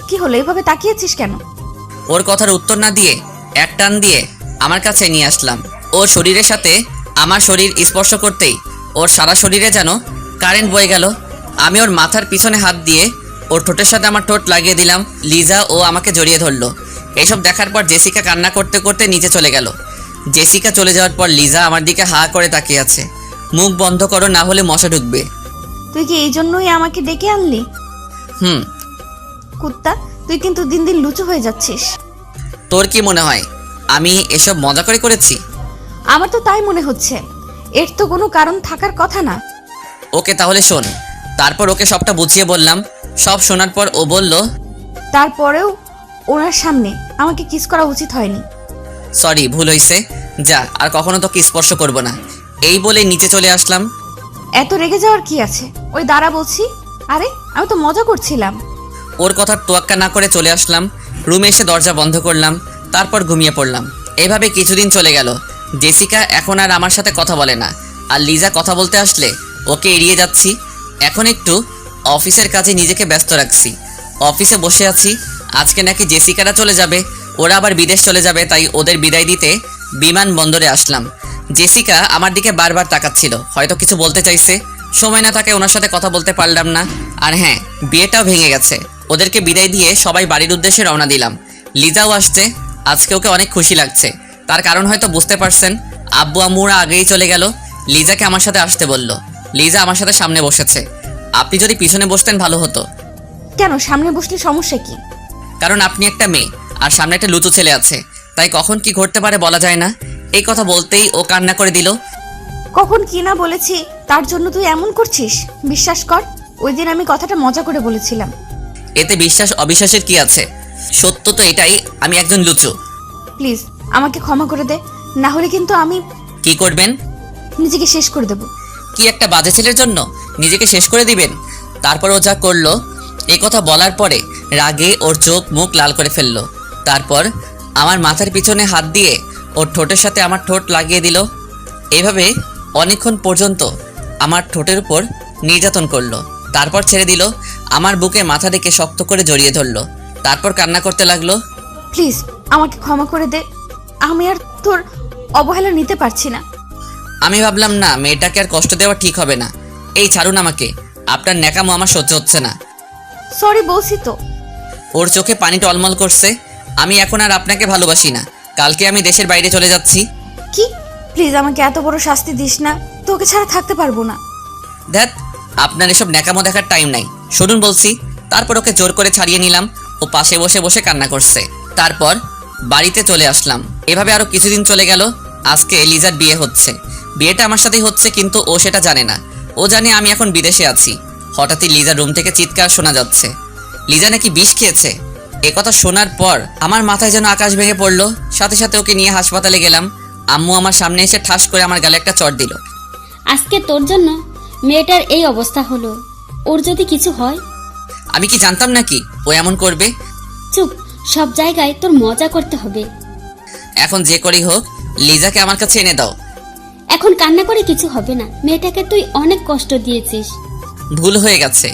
কি হলো, এভাবে তাকিয়েছিস কেন? ওর কথার উত্তর না দিয়ে এক টান দিয়ে আমার কাছে নিয়ে আসলাম। ওর শরীরের সাথে আমার শরীর স্পর্শ করতেই ওর সারা শরীরে যেন কারেন্ট বয়ে গেল। আমি ওর মাথার পিছনে হাত দিয়ে ওর ঠোঁটের সাথে আমার ঠোঁট লাগিয়ে দিলাম। লিজা ও আমাকে জড়িয়ে ধরলো। এসব দেখার পর জেসিকা কান্না করতে করতে নিচে চলে গেল। জেসিকা চলে যাওয়ার পর লিজা আমার দিকে হা করে তাকিয়ে আছে। মুখ বন্ধ করো, না হলে মশা ঢুকবে। তুই কি এই জন্যই আমাকে ডেকে আনলি? হুম। কুত্তা, তুই কিন্তু দিন দিন লুচু হয়ে যাচ্ছিস। তোর কি মনে হয় আমি এসব মজা করে করেছি? আমার তো তাই মনে হচ্ছে, এর তো কোনো কারণ থাকার কথা না। ওকে তাহলে শোন। তারপর ওকে সবটা বুঝিয়ে বললাম। সব শোনার পর ও বলল, তারপরেও ওনার সামনে আমাকে কিস করা উচিত হয়নি। সরি, ভুল হয়েছে, যা আর কখনো তোকে স্পর্শ করব না। এই বলে নিচে চলে আসলাম। এত রেগে যাওয়ার কি আছে? ওই দাঁড়া বলছি। আরে আমি তো মজা করছিলাম। ওর কথার তোয়াক্কা না করে চলে আসলাম। রুমে এসে দরজা বন্ধ করলাম, তারপর ঘুমিয়ে পড়লাম। এভাবে কিছুদিন চলে গেল। জেসিকা এখন আর আমার সাথে কথা বলে না, আর লিজা কথা বলতে আসলে ওকে এড়িয়ে যাচ্ছি। এখন একটু অফিসের কাজে নিজেকে ব্যস্ত রাখছি। অফিসে বসে আছি। আজকে নাকি জেসিকারা চলে যাবে, ওরা আবার বিদেশ চলে যাবে, তাই ওদের বিদায় দিতে বিমানবন্দরে আসলাম। জেসিকা আমার দিকে বারবার তাকাচ্ছিল, হয়তো কিছু বলতে চাইছে। সময় না থাকে ওনার সাথে কথা বলতে পারলাম না। আর হ্যাঁ, বিয়েটাও ভেঙে গেছে। ওদেরকে বিদায় দিয়ে সবাই বাড়ির উদ্দেশ্যে রওনা দিলাম। লিজাও আসছে, আজকে ওকে অনেক খুশি লাগছে। তার কারণ হয়তো বুঝতে পারছেন, আব্বু আম্মুরা আগেই চলে গেল। লিজাকে আমার সাথে আসতে বলল। লিজা আমার সাথে সামনে বসেছে। আপনি যদি পিছনে বসতেন ভালো হতো। কেন, সামনে বসলে সমস্যা কি? কারণ আপনি একটা মেয়ে আর সামনে একটা লুচু ছেলে আছে, তাই কখন কি ঘটতে পারে বলা যায় না। এই কথা বলতেই ও কান্না করে দিল। কখন কি না বলেছি তার জন্য তুই এমন করছিস? বিশ্বাস কর, ওই দিন আমি কথাটা মজা করে বলেছিলাম। এতে বিশ্বাস অবিশ্বাসের কি আছে? সত্য তো এটাই, আমি একজন লুচু। প্লিজ আমাকে ক্ষমা করে দে, না হলে কিন্তু আমি কি করবেন? নিজেকে শেষ করে দেব। কি একটা বাজে ছেলের জন্য নিজেকে শেষ করে দিবেন? তারপর ও যা করলো, এই কথা বলার পরে রাগে ওর চোখ মুখ লাল করে ফেললো। তারপর আমার মাথার পিছনে হাত দিয়ে ওর ঠোঁটের সাথে আমার ঠোঁট লাগিয়ে দিল। এইভাবে অনেকক্ষণ পর্যন্ত আমার ঠোঁটের উপর নির্যাতন করলো। তারপর ছেড়ে দিল, আমার বুকে মাথা রেখে শক্ত করে জড়িয়ে ধরলো। তারপর কান্না করতে লাগলো। প্লিজ আমাকে ক্ষমা করে দে, আমি আর তোর অবহেলা নিতে পারছি না। আমি ভাবলাম না, মেয়েটাকে আর কষ্ট দেওয়া ঠিক হবে না। এই ছাড়ুন আমাকে, আপনার ন্যাকামো আমার সহ্য হচ্ছে না। সরি বলছি তো। ওর চোখে পানি টলমল করছে। আমি এখন আর আপনাকে ভালোবাসি না, কালকে আমি দেশের বাইরে চলে যাচ্ছি। কি? প্লিজ আমাকে এত বড় শাস্তি দিস না, তোকে ছাড়া থাকতে পারবো না। ধ্যাত, আপনার এসব ন্যাকামো দেখার টাইম নাই, শুনুন বলছি। তারপর ওকে জোর করে ছাড়িয়ে নিলাম। ও পাশে বসে বসে কান্না করছে। তারপর বাড়িতে চলে আসলাম। এভাবে আরো কিছুদিন চলে গেল। আজকে লিজার বিয়ে হচ্ছে। বিয়েটা আমার সাথেই হচ্ছে, কিন্তু ও সেটা জানে না। ও জানে আমি এখন বিদেশে আছি। হঠাৎই লিজার রুম থেকে চিৎকার শোনা যাচ্ছে। লিজা নাকি বিষ খেয়েছে। একথা শোনার পর আমার মাথায় যেন আকাশ ভেঙে পড়লো। সাথে সাথে ওকে নিয়ে হাসপাতালে গেলাম। আম্মু আমার সামনে এসে ঠাস করে আমার গালে একটা চড় দিল। আজকে তোর জন্য মেয়েটার এই অবস্থা হলো। ওর যদি কিছু হয়? আমি কি জানতাম নাকি ও এমন করবে? চুপ, সব জায়গায় তোর মজা করতে হবে। এখন যে করেই হোক লিজাকে আমার কাছে এনে দাও। এখন কান্না করে কিছু হবে না। মেয়েটাকে তুই অনেক কষ্ট দিয়েছিস। ভুল হয়ে গেছে।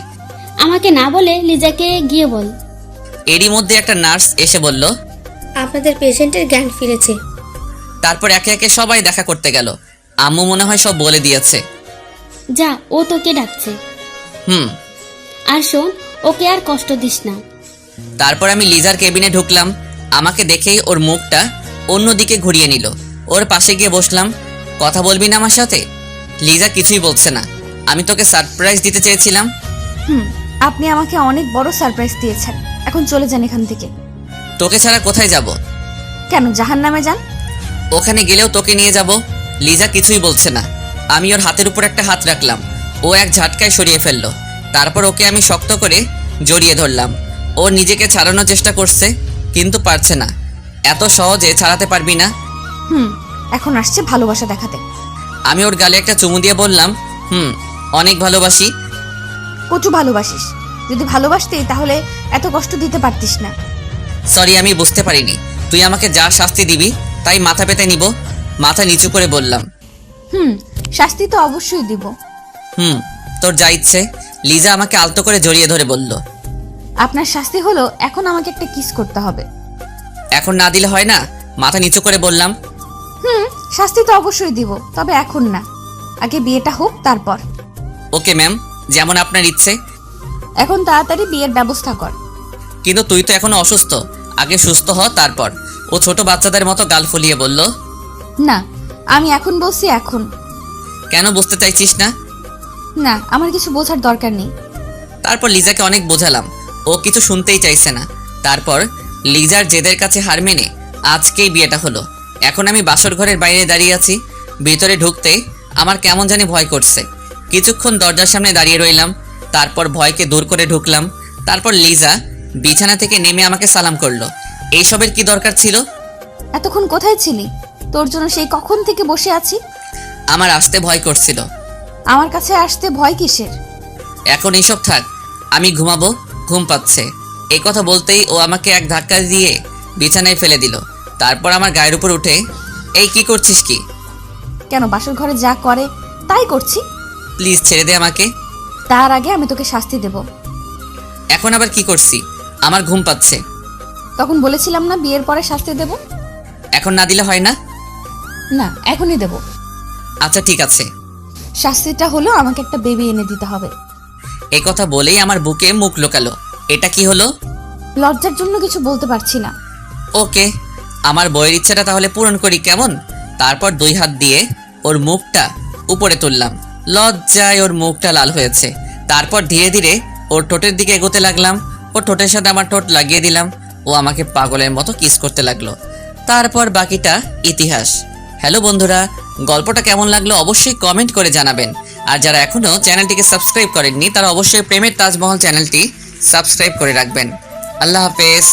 আমাকে না বলে লিজাকে গিয়ে বল। এরই মধ্যে একটা নার্স এসে বলল, আপনাদের পেশেন্টের জ্ঞান ফিরেছে। তারপর একে একে সবাই দেখা করতে গেল। আম্মু মনে হয় সব বলে দিয়েছে। যা, ও তোকে ডাকছে। হুম। আর শোন, ওকে আর কষ্ট দিস না। তারপর আমি লিজার কেবিনে ঢুকলাম। আমাকে দেখেই ওর মুখটা অন্যদিকে ঘুরিয়ে নিল। ওর পাশে গিয়ে বসলাম। কথা বলবি না আমার সাথে? লিজা কিছুই বলছে না। আমি তোকে সারপ্রাইজ দিতে চেয়েছিলাম। আপনি আমাকে অনেক বড় সারপ্রাইজ দিয়েছেন, এখন চলে যান এখান থেকে। তোকে ছাড়া কোথায় যাব? কেন, জাহান্নামে যান। ওখানে গেলেও তোকে নিয়ে যাব। লিজা কিছুই বলছে না। আমি ওর হাতের উপর একটা হাত রাখলাম। ও এক ঝাটকায় সরিয়ে ফেললো। তারপর ওকে আমি শক্ত করে জড়িয়ে ধরলাম। ও নিজেকে ছাড়ানোর চেষ্টা করছে, কিন্তু পারছে না। এত সহজে ছাড়াতে পারবি না। এখন আসছে ভালোবাসা দেখাতে। আমি ওর গালে একটা চুমু দিয়ে বললাম, অনেক ভালোবাসি। কচু ভালোবাসিস? যদি ভালোবাসতি তাহলে এত কষ্ট দিতে পারতিস না। সরি, আমি বুঝতে পারিনি। তুই আমাকে যা শাস্তি দিবি তাই মাথা পেতে নিব। মাথা নিচু করে বললাম, শাস্তি তো অবশ্যই দিব। তোর যা ইচ্ছে। লিজা আমাকে আলতো করে জড়িয়ে ধরে বলল, আপনার শাস্তি হলো এখন আমাকে একটা কিস করতে হবে। এখন না দিলে হয় না? মাথা নিচু করে বললাম। শাস্তি তো অবশ্যই দিব, তবে এখন না, আগে বিয়েটা হোক তারপর। ওকে ম্যাম, যেমন আপনার ইচ্ছে। এখন তাড়াতাড়ি বিয়ের ব্যবস্থা কর। কিন্তু তুই তো এখনো অসুস্থ, আগে সুস্থ হ তারপর। ও ছোট বাচ্চাদের মতো গাল ফুলিয়ে বলল, না, আমি এখন বলছি এখন। কেন বুঝতে চাইছিস না? না, আমার কিছু বোঝার দরকার নেই। তারপর লিজাকে অনেক বোঝালাম, ও কিছু শুনতেই চাইছে না। তারপর লিজার জেদের কাছে হার মেনে আজকেই বিয়েটা হলো। এখন আমি বাসর ঘরের বাইরে দাঁড়িয়ে আছি। ভিতরে ঢুকতে আমার কেমন জানি ভয় করছে। কিছুক্ষণ দরজার সামনে দাঁড়িয়ে রইলাম। তারপর ভয়কে দূর করে ঢুকলাম। তারপর লিজা বিছানা থেকে নেমে আমাকে সালাম করলো। এইসবের কি দরকার ছিল? এতক্ষণ কোথায় ছিলি? তোর জন্য সেই কখন থেকে বসে আছি। আমার আসতে ভয় করছিল। আমার কাছে আসতে ভয় কিসের? এখন এইসব থাক, আমি ঘুমাবো, ঘুম পাচ্ছে। এই কথা বলতেই ও আমাকে এক ধাক্কা দিয়ে বিছানায় ফেলে দিল। তারপর আমার গায়ের উপর উঠে, এই কি করছিস কি? কেন, বাসর ঘরে যা করে তাই করছি। প্লিজ ছেড়ে দে আমাকে। তার আগে আমি তোকে শাস্তি দেব। এখন আবার কি করছি? আমার ঘুম পাচ্ছে। তখন বলেছিলাম না বিয়ের পরে শাস্তি দেব? এখন না দিলে হয় না? না, এখনই দেব। আচ্ছা ঠিক আছে। শাস্তিটা হলো আমাকে একটা বেবি এনে দিতে হবে। এই কথা বলেই আমার বুকে মুখ লোকালো। এটা কি হলো? লজ্জার জন্য কিছু বলতে পারছি না। ওকে, আমার বইয়ের ইচ্ছাটা তাহলে পূরণ করি কেমন? তারপর 2 হাত দিয়ে ওর মুখটা উপরে তুললাম। লজ্জায় ওর মুখটা লাল হয়েছে। তারপর ধীরে ধীরে ওর ঠোঁটের দিকে এগোতে লাগলাম। ওর ঠোঁটের সাথে আমার ঠোঁট লাগিয়ে দিলাম। ও আমাকে পাগলের মতো কিস করতে লাগলো। তারপর বাকিটা ইতিহাস। হ্যালো বন্ধুরা, গল্পটা কেমন লাগলো অবশ্যই কমেন্ট করে জানাবেন। আর যারা এখনো চ্যানেলটিকে সাবস্ক্রাইব করেননি তারা অবশ্যই প্রেমের তাজমহল চ্যানেলটি সাবস্ক্রাইব করে রাখবেন। আল্লাহ হাফেজ।